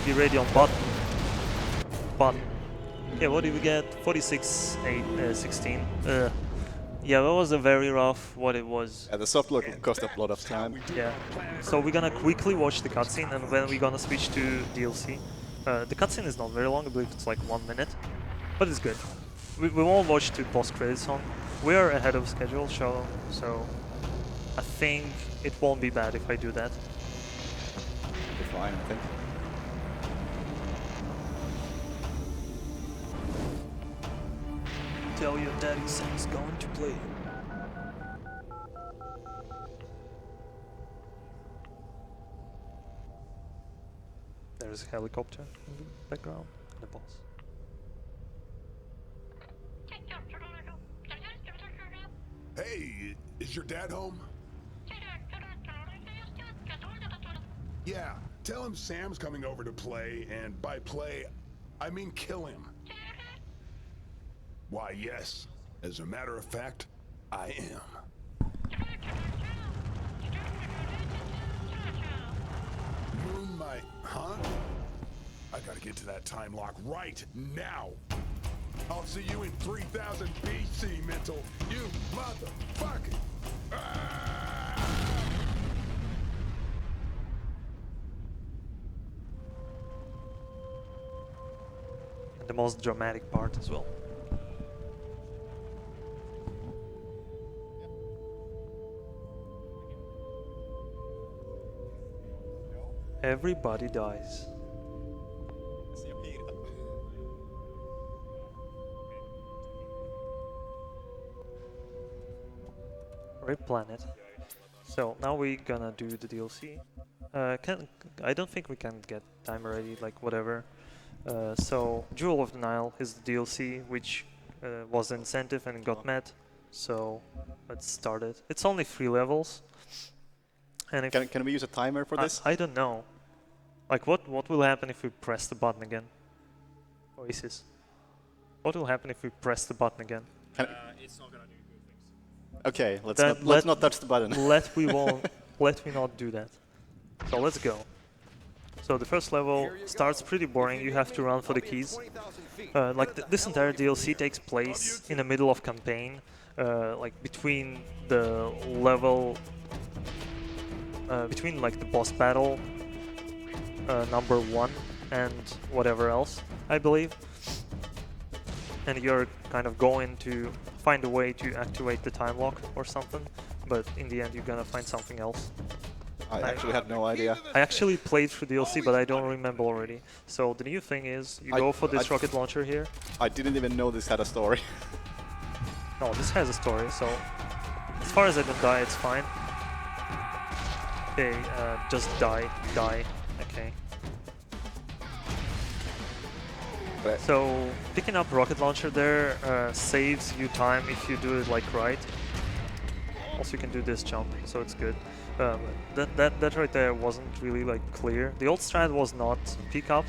Be ready on button. Button. Yeah, what did we get? 46, 8, 16. Yeah, that was a very rough what it was. Yeah, the softlock cost a lot of time. Yeah. So we're gonna quickly watch the cutscene and then we're gonna switch to DLC. The cutscene is not very long, I believe it's like 1 minute. But it's good. We won't watch the post-credit song. We are ahead of schedule, so I think it won't be bad if I do that. Be fine, I think. Tell your daddy Sam's going to play. There's a helicopter in the background and the boss. Hey, is your dad home? Yeah, tell him Sam's coming over to play, and by play, I mean kill him. Why, yes. As a matter of fact, I am. Moonlight, huh? I gotta get to that time lock right now. I'll see you in 3000 BC, mental. You motherfucker! And the most dramatic part as well. Everybody dies. Rip planet. So now we're gonna do the DLC. I don't think we can get time already, like whatever. So Jewel of the Nile is the DLC, which was an incentive and got met. So let's start it. It's only 3 levels. And if Can we use a timer for this? I don't know. Like what will happen if we press the button again? Oasis. What will happen if we press the button again? It's not gonna do good things. Okay, Then let's not touch the button. let me not do that. So let's go. So the first level starts pretty boring. You have to run for the keys. This entire DLC takes place in the middle of campaign, like between the level, between like the boss battle number 1 and whatever else, I believe. And you're kind of going to find a way to activate the time lock or something, but in the end you're gonna find something else. I actually had no idea. I actually played through DLC, but I don't remember already. So the new thing is, you go for this rocket launcher here. I didn't even know this had a story. No, this has a story, so as far as I don't die, it's fine. Okay, just die. Okay. But So picking up rocket launcher there saves you time if you do it like right. Also, you can do this jump, so it's good. That right there wasn't really like clear. The old strat was not pick up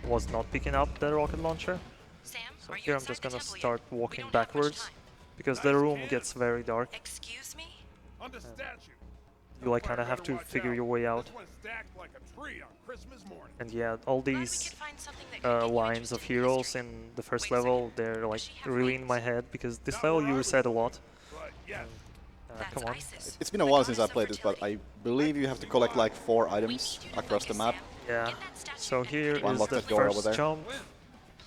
was not picking up the rocket launcher. Sam, So are you here I'm inside just the gonna temple yet? start We walking don't have much backwards time. because the room gets very dark. Excuse me? On the statue. You like kind of have to figure your way out. This one's stacked like a tree on Christmas morning. And yeah, all Glad we these could find something that could get you lines of interested in heroes history. in the first Wait a level, second. they're like Does she have really in wings? my head because this Not level where you I was reset a going, lot. But yes, That's Come on. ISIS. it's been a The while since I goddess of played this, but fertility. I believe you have to collect like 4 We need items you to across the focus, map. Sam. Yeah. Get that statue So and here put it is Unlock the that door over first there. jump.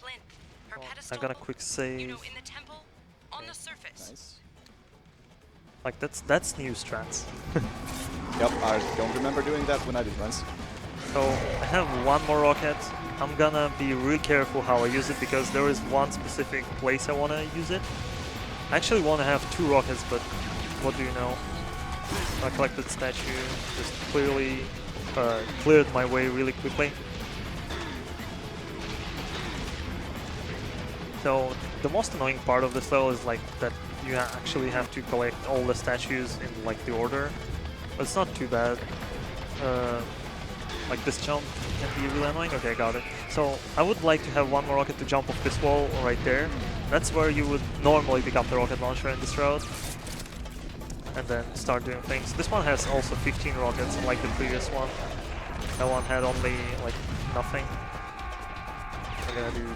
Plinth. Her I'm pedestal. gonna quick save. You know, in the temple, on the surface. Nice. Like that's new strats. Yep, I don't remember doing that when I did once. So I have one more rocket. I'm gonna be really careful how I use it because there is one specific place I wanna use it. I actually wanna have 2 rockets, but what do you know? I collected statue, just clearly cleared my way really quickly. So the most annoying part of this level is like that you actually have to collect all the statues in like the order. But it's not too bad. Like this jump can be really annoying. Okay, I got it. So I would like to have one more rocket to jump off this wall right there. That's where you would normally pick up the rocket launcher in this route. And then start doing things. This one has also 15 rockets like the previous one. That one had only like nothing. We're gonna do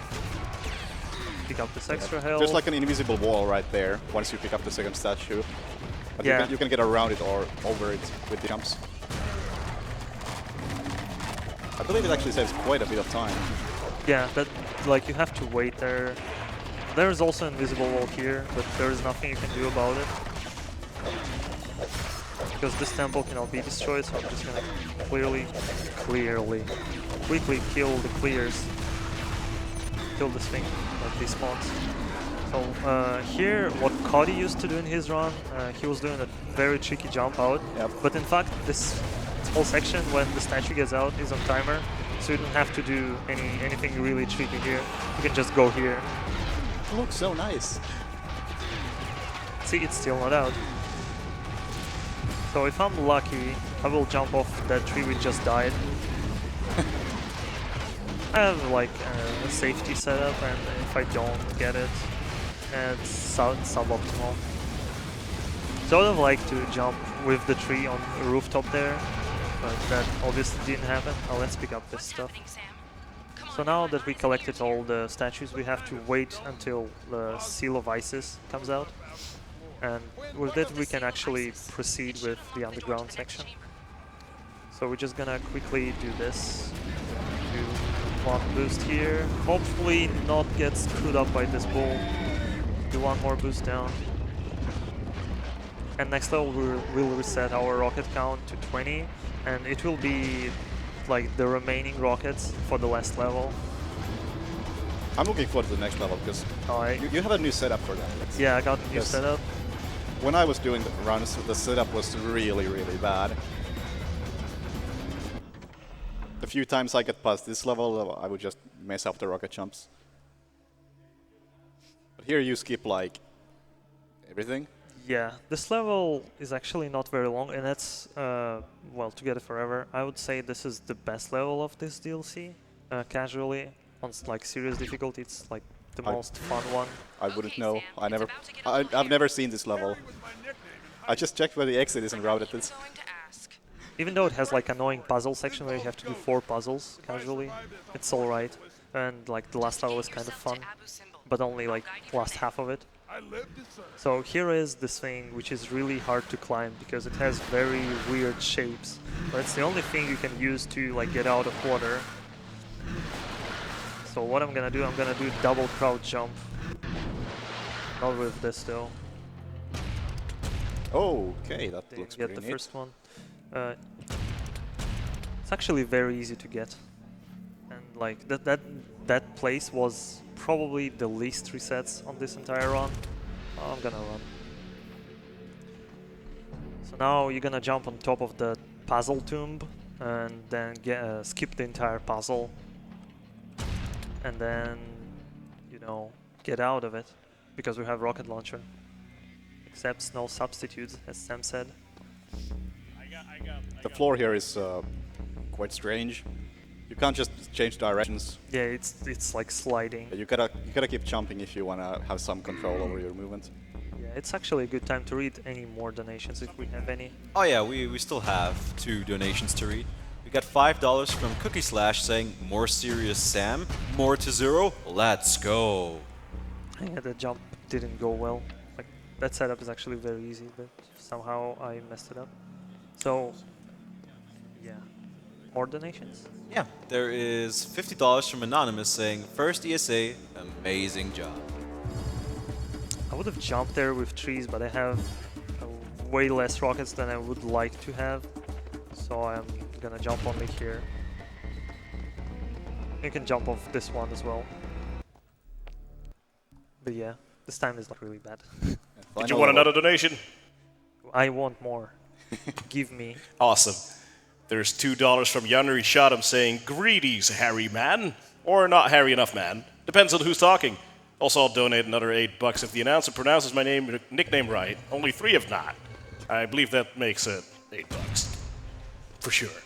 pick up this extra health. There's like an invisible wall right there once you pick up the second statue. But Yeah. you can get around it or over it with the jumps. I believe it actually saves quite a bit of time. Yeah, that like you have to wait there. There is also an invisible wall here, but there is nothing you can do about it. Because this temple cannot be destroyed, so I'm just gonna quickly kill the clears. Kill this thing, like these spawns. So here, what Cody used to do in his run, he was doing a very tricky jump out. Yep. But in fact, this whole section, when the statue gets out, is on timer, so you don't have to do anything really tricky here. You can just go here. It looks so nice. See, it's still not out. So if I'm lucky, I will jump off that tree we just died. I have like a safety setup, and if I don't get it, it's suboptimal. So I would have liked to jump with the tree on the rooftop there, but that obviously didn't happen. Oh, let's pick up this What's stuff. happening, Sam? Come So on, now come that on, we it's collected near all the statues, we have to wait until the Seal of Isis comes out. And with that we can actually proceed with the underground section. So we're just gonna quickly do this. Do one boost here. Hopefully not get screwed up by this bull. Do one more boost down. And next level we'll reset our rocket count to 20. And it will be like the remaining rockets for the last level. I'm looking forward to the next level because Alright. you have a new setup for that. Yeah, I got a new Yes. setup. When I was doing the runs, the setup was really, really bad. The few times I get past this level, I would just mess up the rocket jumps. But here you skip like everything. Yeah, this level is actually not very long, and that's, well, Together Forever. I would say this is the best level of this DLC, casually. On like serious difficulty, it's like the most fun one. I wouldn't Okay, know. Sam, I it's never. about to get a little I've never hairy. seen this level. Harry was my nickname. I just checked where the exit is and routed I'm it. going to ask. Even though it has like annoying puzzle section where you have to do 4 puzzles casually, it's alright. And like the last level is kind of fun, but only like last half of it. I lived to serve. So here is this thing which is really hard to climb because it has very weird shapes. But it's the only thing you can use to like get out of water. So what I'm gonna do double crouch jump. Not with this though. Okay, that Didn't looks get pretty the neat. first one. It's actually very easy to get. And like that place was probably the least resets on this entire run. Oh, I'm gonna run. So now you're gonna jump on top of the puzzle tomb and then skip the entire puzzle. and then, you know, get out of it, because we have rocket launcher. Except no substitutes, as Sam said. The floor here is quite strange. You can't just change directions. Yeah, it's like sliding. You gotta keep jumping if you wanna have some control over your movement. Yeah, it's actually a good time to read any more donations if we have any. Oh yeah, we still have 2 donations to read. We got $5 from Cookie Slash saying, "More serious Sam, more Tezur0, let's go." Yeah, the jump didn't go well. Like, that setup is actually very easy, but somehow I messed it up. So, yeah. More donations? Yeah, there is $50 from Anonymous saying, "First ESA, amazing job." I would have jumped there with trees, but I have way less rockets than I would like to have. So I'm gonna jump only here. You can jump off this one as well. But yeah, this time is not really bad. Did you want another donation? I want more. Give me. Awesome. There's $2 from Yanri Shadam saying, "Greedies, Harry man." Or not Harry enough man. Depends on who's talking. Also, I'll donate another $8 if the announcer pronounces my nickname right. Only 3 have not. I believe that makes it $8. For sure.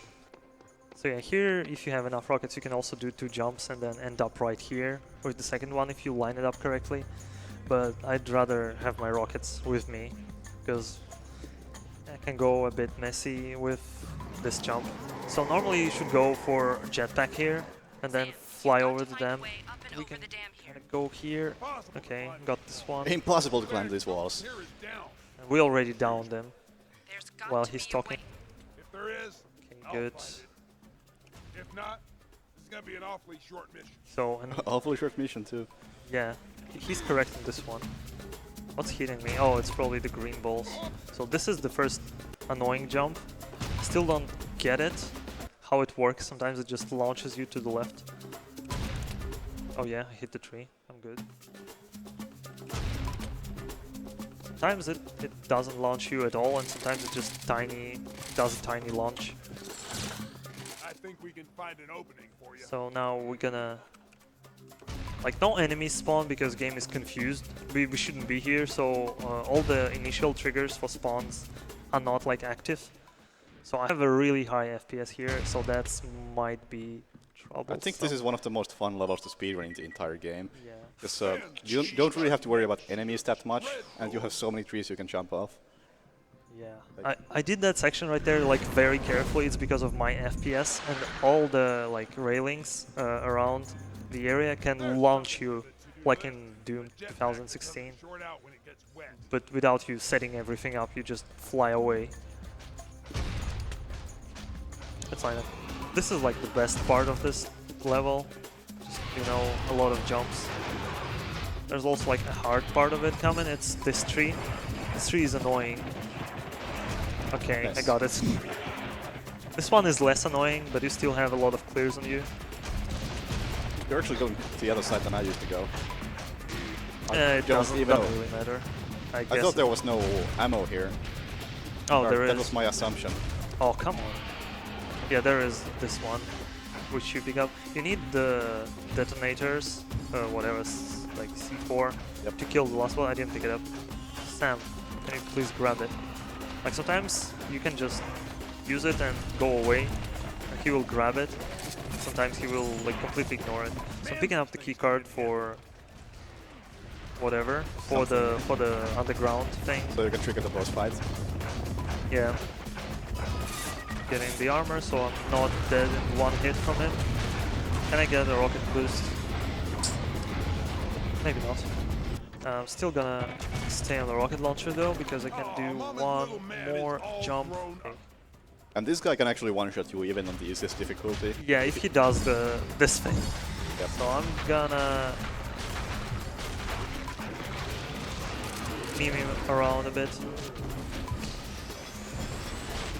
So yeah, here, if you have enough rockets, you can also do 2 jumps and then end up right here with the second one if you line it up correctly. But I'd rather have my rockets with me, because I can go a bit messy with this jump. So normally you should go for jetpack here and then fly over the dam. We can go here. Okay, got this one. Impossible to climb these walls. We already downed them while he's talking. If there is, Okay, good. if not, it's gonna be an awfully short mission. So, and Awfully short mission too. yeah, he's correct in this one. What's hitting me? Oh, it's probably the green balls. So this is the first annoying jump. Still don't get it, how it works. Sometimes it just launches you to the left. Oh yeah, I hit the tree. I'm good. Sometimes it doesn't launch you at all, and sometimes it just does a tiny launch. I think we can find an opening for you. So now we're gonna... Like, no enemies spawn because game is confused. We shouldn't be here, so all the initial triggers for spawns are not like active. So I have a really high FPS here, so that might be trouble. I think this is one of the most fun levels to speedrun in the entire game. Yeah. Because you don't really have to worry about enemies that much, and you have so many trees you can jump off. Yeah, I did that section right there like very carefully. It's because of my FPS, and all the like railings around the area can launch you like in Doom 2016. Short out when it gets wet. But without you setting everything up, you just fly away. It's fine. This is like the best part of this level. Just, you know, a lot of jumps. There's also like a hard part of it coming. It's this tree. This tree is annoying. Okay, Yes. I got it. This one is less annoying, but you still have a lot of clears on you. You're actually going to the other side than I used to go. It doesn't even know. really matter. I I guess. thought there was no ammo here. Oh, Or there that is. was my assumption. Oh, come on. Yeah, there is this one, which you pick up. You need the detonators, whatever, like C4, Yep. to kill the last one. I didn't pick it up. Sam, can you please grab it? Like, sometimes you can just use it and go away, and he will grab it. Sometimes he will like completely ignore it. So I'm picking up the key card for whatever, for the underground thing. So you can trigger the boss fight. Yeah. Getting the armor, so I'm not dead in one hit from him. Can I get a rocket boost? Maybe not. I'm still gonna stay on the rocket launcher though, because I can do one more jump. Okay. And this guy can actually one-shot you even on the easiest difficulty. Yeah, if he does this thing. Yep. So I'm gonna meme him around a bit.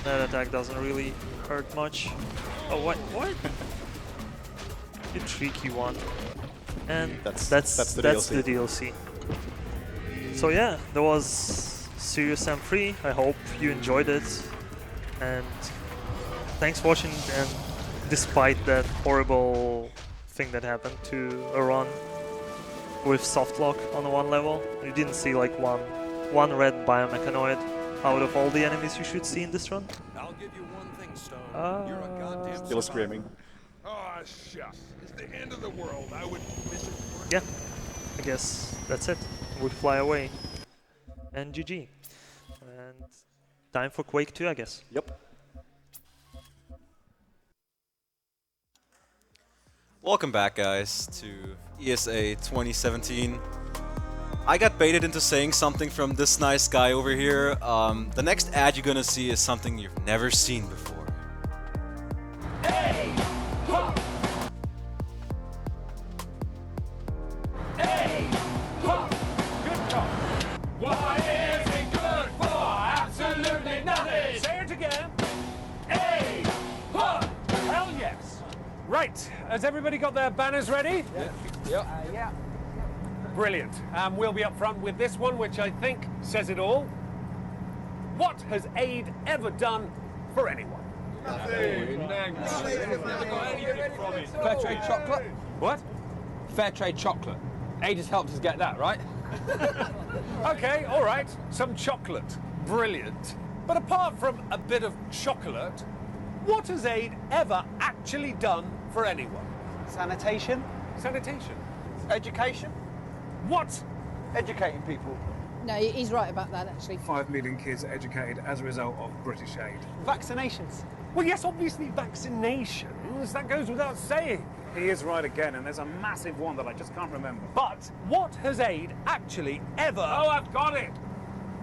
That attack doesn't really hurt much. Oh, what? You tricky one. And That's the the DLC. So yeah, that was Serious Sam 3. I hope you enjoyed it. And thanks for watching, and despite that horrible thing that happened to a run with soft lock on one level. You didn't see like one red biomechanoid out of all the enemies you should see in this run. I'll give you one thing, Stone. You're a goddamn Still screaming. Oh, shucks. It's the end of the world. I would miss it. Yeah, I guess that's it. We fly away. And GG. And time for Quake 2, I guess. Yep. Welcome back, guys, to ESA 2017. I got baited into saying something from this nice guy over here. The next ad you're gonna see is something you've never seen before. Hey! Huh! Hey! Huh! Good job. What is it good for? Absolutely nothing. Say it again. Hey! Huh! Hell yes. Right, has everybody got their banners ready? Yeah. Brilliant. We'll be up front with this one, which I think says it all. What has aid ever done for anyone? Fair trade chocolate? What? Fair trade chocolate. Aid has helped us get that, right? Okay, all right. Some chocolate. Brilliant. But apart from a bit of chocolate, what has aid ever actually done for anyone? Sanitation? Sanitation. Education? What? Educating people. No, he's right about that, actually. 5 million kids educated as a result of British aid. Vaccinations. Well, yes, obviously vaccinations. That goes without saying. He is right again, and there's a massive one that I just can't remember. But what has aid actually ever... Oh, I've got it!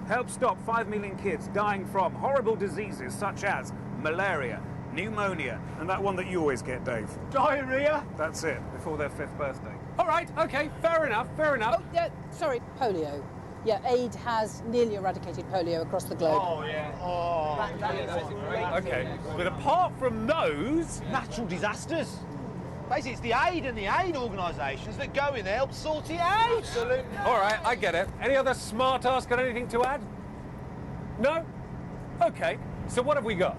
Help stop 5 million kids dying from horrible diseases such as malaria, pneumonia, and that one that you always get, Dave. Diarrhea? That's it, before their 5th birthday. All right, okay, fair enough, fair enough. Oh, yeah, sorry, polio. Yeah, aid has nearly eradicated polio across the globe. Okay, but apart from those... Natural disasters. Basically, it's the aid and the aid organisations that go in there help sort it out. Absolutely. All right, I get it. Any other smart ass got anything to add? No? Okay, so what have we got?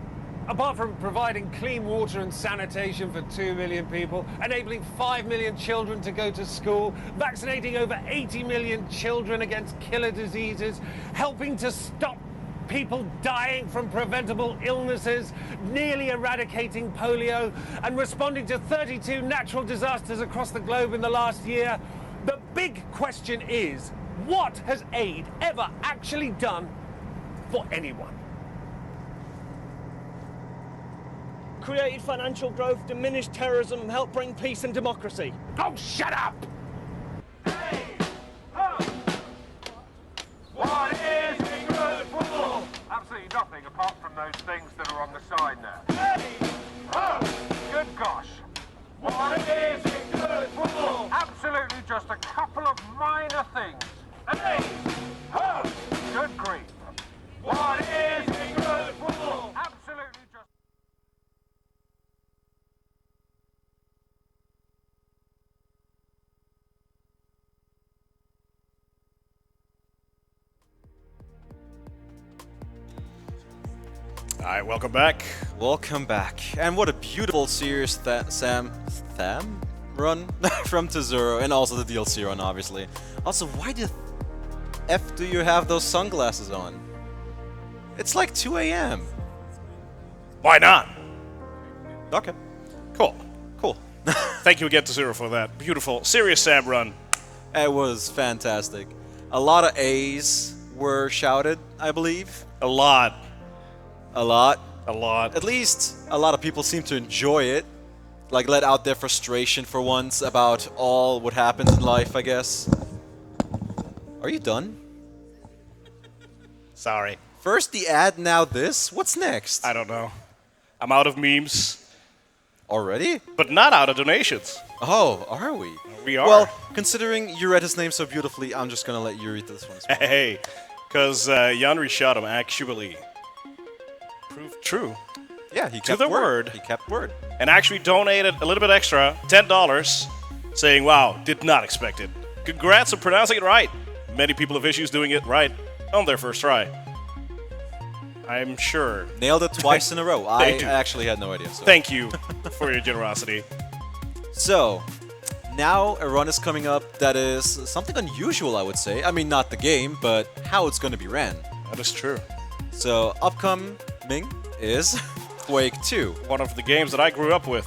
Apart from providing clean water and sanitation for 2 million people, enabling 5 million children to go to school, vaccinating over 80 million children against killer diseases, helping to stop people dying from preventable illnesses, nearly eradicating polio, and responding to 32 natural disasters across the globe in the last year, the big question is, what has aid ever actually done for anyone? Created financial growth, diminished terrorism, and helped bring peace and democracy. Oh, shut up! What is it good for? Absolutely nothing apart from those things that are on the side there. Hey! Oh! Good gosh. What is it good for? Absolutely just a couple of minor things. Hey! Oh! Good grief. What is it good for? Absolutely just... All right, welcome back. Welcome back. And what a beautiful serious Sam run from Tezur, and also the DLC run, obviously. Also, why the F do you have those sunglasses on? It's like 2 a.m. Why not? Okay. Cool. Cool. Thank you again to Tezur for that beautiful Serious Sam run. It was fantastic. A lot of A's were shouted, I believe. A lot. A lot. A lot. At least a lot of people seem to enjoy it. Like, let out their frustration for once about all what happens in life, I guess. Are you done? Sorry. First the ad, now this? What's next? I don't know. I'm out of memes. Already? But not out of donations. Oh, are we? We are. Well, considering you read his name so beautifully, I'm just gonna let you read this one as well. Hey, because Yanri Shadam actually proved true. Yeah, he to kept the word. He kept word. And actually donated a little bit extra, $10, saying, wow, did not expect it. Congrats on pronouncing it right. Many people have issues doing it right on their first try. I'm sure. Nailed it twice in a row. I do. actually had no idea. So. Thank you for your generosity. So, now a run is coming up that is something unusual, I would say. I mean, not the game, but how it's going to be ran. That is true. So, upcoming is Quake 2. One of the games that I grew up with.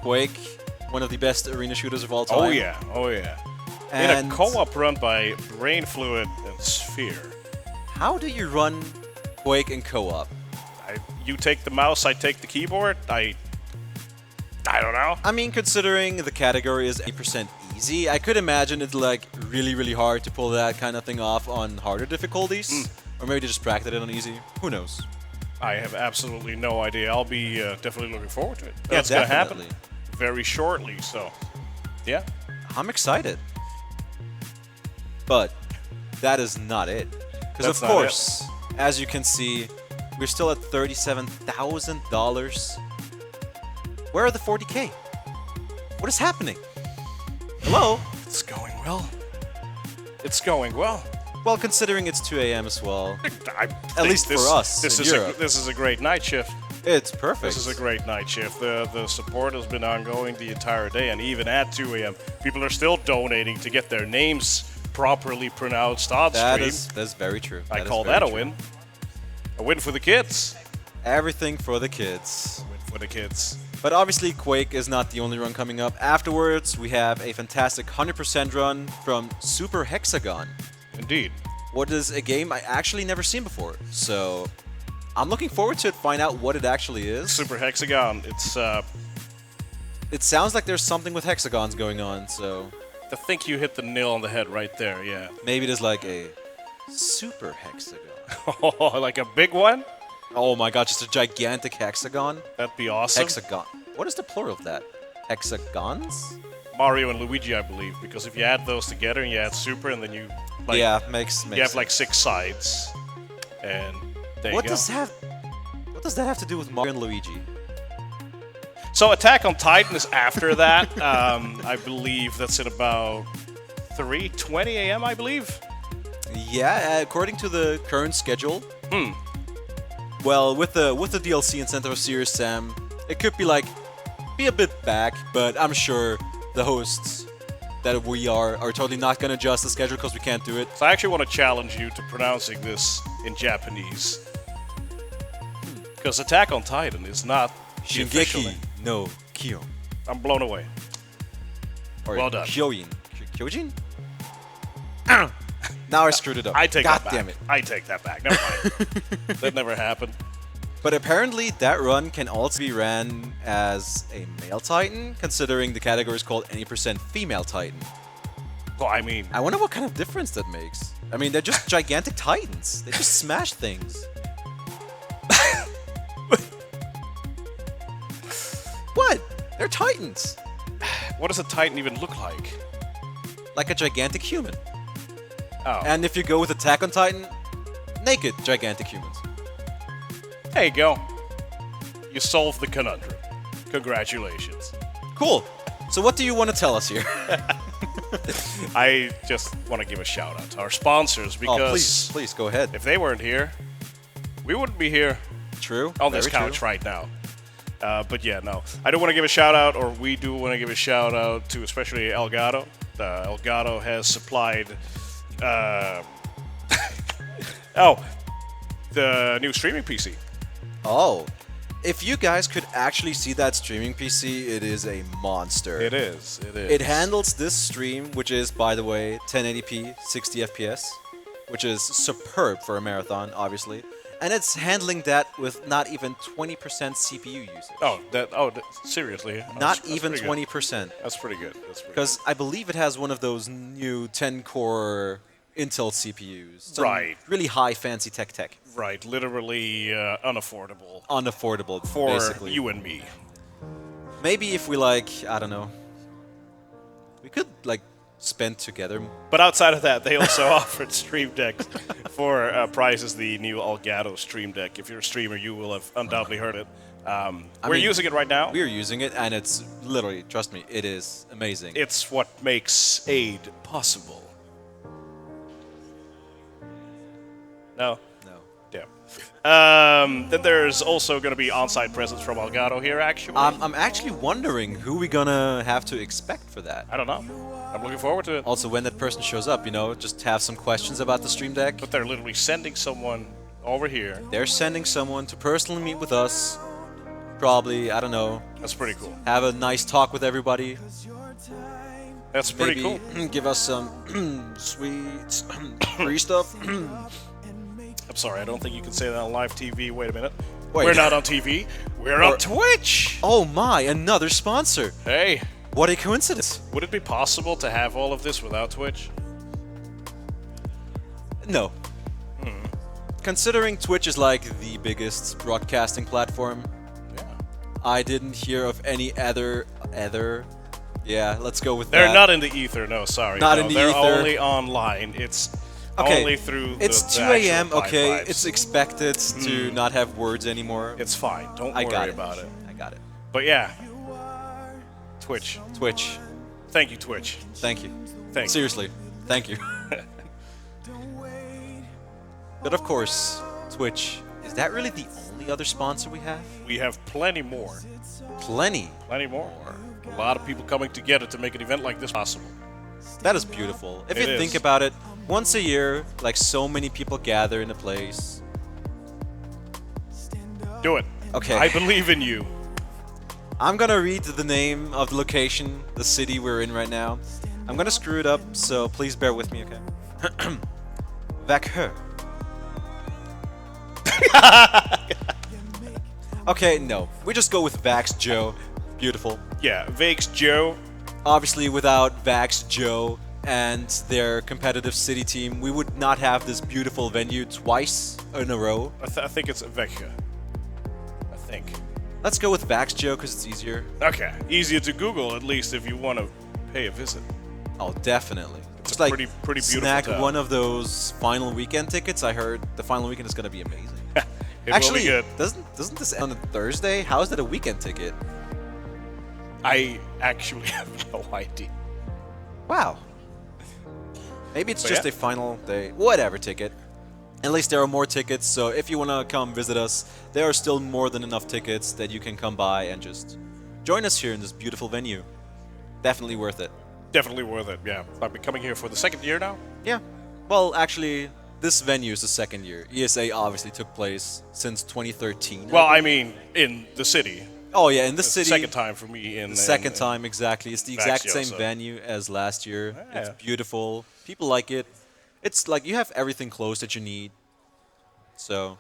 Quake, one of the best arena shooters of all time. Oh yeah, oh yeah. And in a co-op run by Brain Fluid and Sphere. How do you run Quake in co-op? You take the mouse, I take the keyboard. I don't know. I mean, considering the category is 80% easy, I could imagine it's like really, really hard to pull that kind of thing off on harder difficulties. Or maybe they just practice it on easy. Who knows? I have absolutely no idea. I'll be definitely looking forward to it. Yeah, That's going to happen definitely. very shortly, so yeah. I'm excited. But that is not it. Because of course, as you can see, we're still at $37,000. Where are the 40K? What is happening? Hello? It's going well. It's going well. Well, considering it's 2 a.m. as well. At least for us This in is Europe. this is a great night shift. It's perfect. This is a great night shift. The support has been ongoing the entire day, and even at 2 a.m., people are still donating to get their names properly pronounced on stream. That's very true. I call that a win. A win for the kids. Everything for the kids. Win for the kids. But obviously, Quake is not the only run coming up. Afterwards, we have a fantastic 100% run from Super Hexagon. Indeed. What is a game I actually never seen before. So, I'm looking forward to it, find out what it actually is. Super Hexagon, it's... It sounds like there's something with hexagons going on, so... I think you hit the nail on the head right there, yeah. Maybe there's like a Super Hexagon. Oh, like a big one? Oh my god, just a gigantic hexagon? That'd be awesome. Hexagon. What is the plural of that? Hexagons? Mario and Luigi, I believe, because if you add those together and you add Super and then you... Like, yeah, makes you have like 6 sides. And there what you go. What does that have to do with Mario and Luigi? So Attack on Titan is after that. I believe that's at about 3:20 a.m., I believe. Yeah, according to the current schedule. Well, with the DLC incentive of Serious Sam, it could be a bit back, but I'm sure the hosts that we are totally not going to adjust the schedule because we can't do it. So I actually want to challenge you to pronouncing this in Japanese. Because Attack on Titan is not the official Shingeki name. no Kyojin. I'm blown away. Or Well done. Kyojin. Kyojin? Now I screwed it up. I take God that back. damn it. I take that back. Never mind. That never happened. But apparently that run can also be ran as a male Titan, considering the category is called any % female Titan. Well, I mean... I wonder what kind of difference that makes. I mean, they're just gigantic Titans. They just smash things. What? They're Titans. What does a Titan even look like? Like a gigantic human. Oh. And if you go with Attack on Titan, naked gigantic humans. There you go. You solved the conundrum. Congratulations. Cool. So what do you want to tell us here? I just want to give a shout out to our sponsors because please go ahead. If they weren't here, we wouldn't be here. True. On this Very couch true. right now. But yeah, no. I do want to give a shout out, or we do want to give a shout out to especially Elgato. Elgato has supplied the new streaming PC. Oh. If you guys could actually see that streaming PC, it is a monster. It is. It is. It handles this stream, which is, by the way, 1080p, 60 FPS, which is superb for a marathon, obviously. And it's handling that with not even 20% CPU usage. Seriously? Not even 20%. That's pretty good. Because I believe it has one of those new 10-core Intel CPUs. Some Right. Really high, fancy tech. Right. Literally unaffordable. Unaffordable, for basically. you and me. Maybe if we I don't know, we could spend together. But outside of that, they also offered Stream Decks for prices. The new Elgato Stream Deck. If you're a streamer, you will have undoubtedly heard it. We're using it right now. We're using it, and it's literally, trust me, it is amazing. It's what makes aid possible. No. Yeah. Then there's also going to be on-site presence from Elgato here, actually. I'm actually wondering who we're gonna have to expect for that. I don't know. I'm looking forward to it. Also, when that person shows up, you know, just have some questions about the Stream Deck. But they're literally sending someone over here. They're sending someone to personally meet with us. Probably, I don't know. That's pretty cool. Have a nice talk with everybody. That's pretty cool. Give us some sweet free stuff. I'm sorry, I don't think you can say that on live TV. Wait a minute. Wait. We're not on TV. We're on Twitch. Oh my, another sponsor. Hey. What a coincidence. Would it be possible to have all of this without Twitch? No. Considering Twitch is like the biggest broadcasting platform, I didn't hear of any other. Yeah, let's go with that. They're not in the ether, no, sorry. Not no, in the they're ether. only online. It's Okay, only through it's the 2 a.m. actual Okay, pipes. it's expected to not have words anymore. It's fine. Don't I worry got it. about it. I got it. But yeah, Twitch. Twitch. Thank you, Twitch. Thank you. Thank you. Seriously, thank you. But of course, Twitch. Is that really the only other sponsor we have? We have plenty more. Plenty. Plenty more. A lot of people coming together to make an event like this possible. That is beautiful. If It you is. think about it, once a year, like so many people gather in a place. Do it. Okay. I believe in you. I'm gonna read the name of the location, the city we're in right now. I'm gonna screw it up, so please bear with me, okay? Vakhö. Okay, no. We just go with Vax Joe. Beautiful. Yeah, Vax Joe. Obviously, without Vax Joe and their competitive city team, we would not have this beautiful venue twice in a row. I think it's Vecchia. I think. Let's go with Vax Joe because it's easier. Okay. Easier to Google, at least, if you want to pay a visit. Oh, definitely. It's Just a like pretty beautiful snag town. one of those final weekend tickets. I heard the final weekend is going to be amazing. It Actually, will be good. doesn't this end on a Thursday? How is that a weekend ticket? I actually have no idea. Wow. Maybe it's So, just yeah. a final day, whatever ticket. At least there are more tickets, so if you want to come visit us, there are still more than enough tickets that you can come by and just join us here in this beautiful venue. Definitely worth it. Definitely worth it, yeah. I've been coming here for the second year now. Yeah. Well, actually, this venue is the second year. ESA obviously took place since 2013. Well, I mean, in the city. Oh yeah, in the It's city. the second time for me in The second in- time, exactly. It's the exact Vaxio, same so- venue as last year. It's Yeah. beautiful. People like it. It's like you have everything close that you need. So,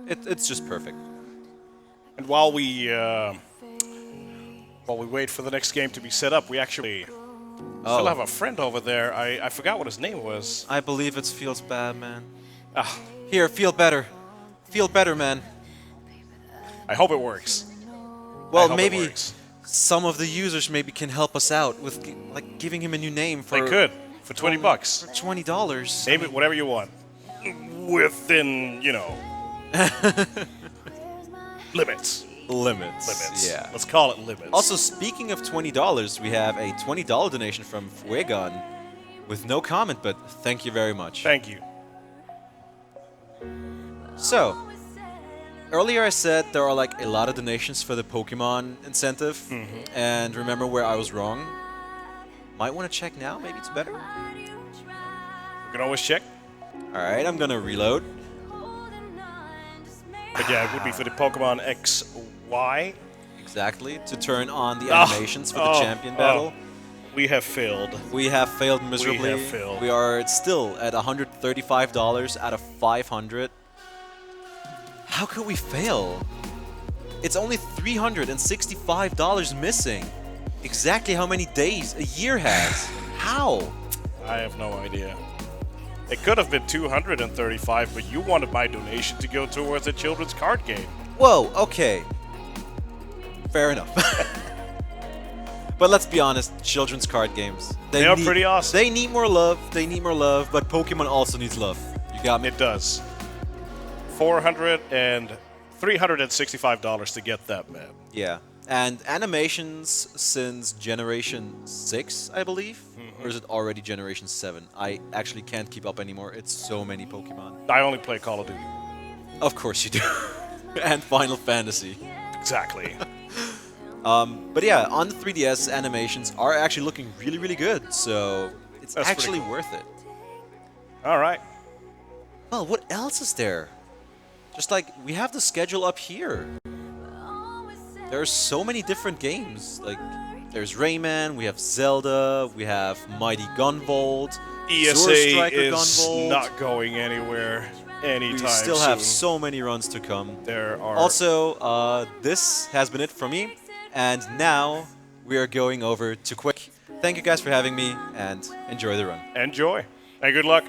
it's just perfect. And while we wait for the next game to be set up, we actually still have a friend over there. I forgot what his name was. I believe it feels bad, man. Ah, Here, feel better. Feel better, man. I hope it works. Well, hope it maybe works. some of the users maybe can help us out with like giving him a new name for. They could for $20. For $20. Name it whatever you want. Within, you know, limits. Limits. Yeah. Let's call it limits. Also, speaking of $20, we have a $20 donation from Fuegon with no comment, but thank you very much. Thank you. So, earlier I said there are like a lot of donations for the Pokemon incentive, and remember where I was wrong? Might want to check now, maybe it's better? We can always check. Alright, I'm gonna reload. But yeah, it would be for the Pokemon XY. Exactly, to turn on the animations for the champion battle. We have failed. We have failed miserably. We have failed. We are still at $135 out of 500. How could we fail? It's only $365 missing. Exactly how many days a year has. How? I have no idea. It could have been 235, but you wanted my donation to go towards a children's card game. Whoa, okay. Fair enough. But let's be honest, children's card games. They are pretty awesome. They need more love, but Pokemon also needs love. You got me? It does. $365 to get that map. Yeah. And animations since Generation 6, I believe? Or is it already Generation 7? I actually can't keep up anymore. It's so many Pokemon. I only play Call of Duty. Of course you do. And Final Fantasy. Exactly. But yeah, on the 3DS, animations are actually looking really, really good. So it's That's actually pretty cool. worth it. All right. Well, what else is there? Just like, we have the schedule up here. There's so many different games. Like, there's Rayman, we have Zelda, we have Mighty Gunvolt, ESA Zora Striker is Gunvolt. not going anywhere anytime We still soon. have so many runs to come. There are Also, this has been it from me, and now we are going over to Quick. Thank you guys for having me, and enjoy the run. Enjoy, and good luck.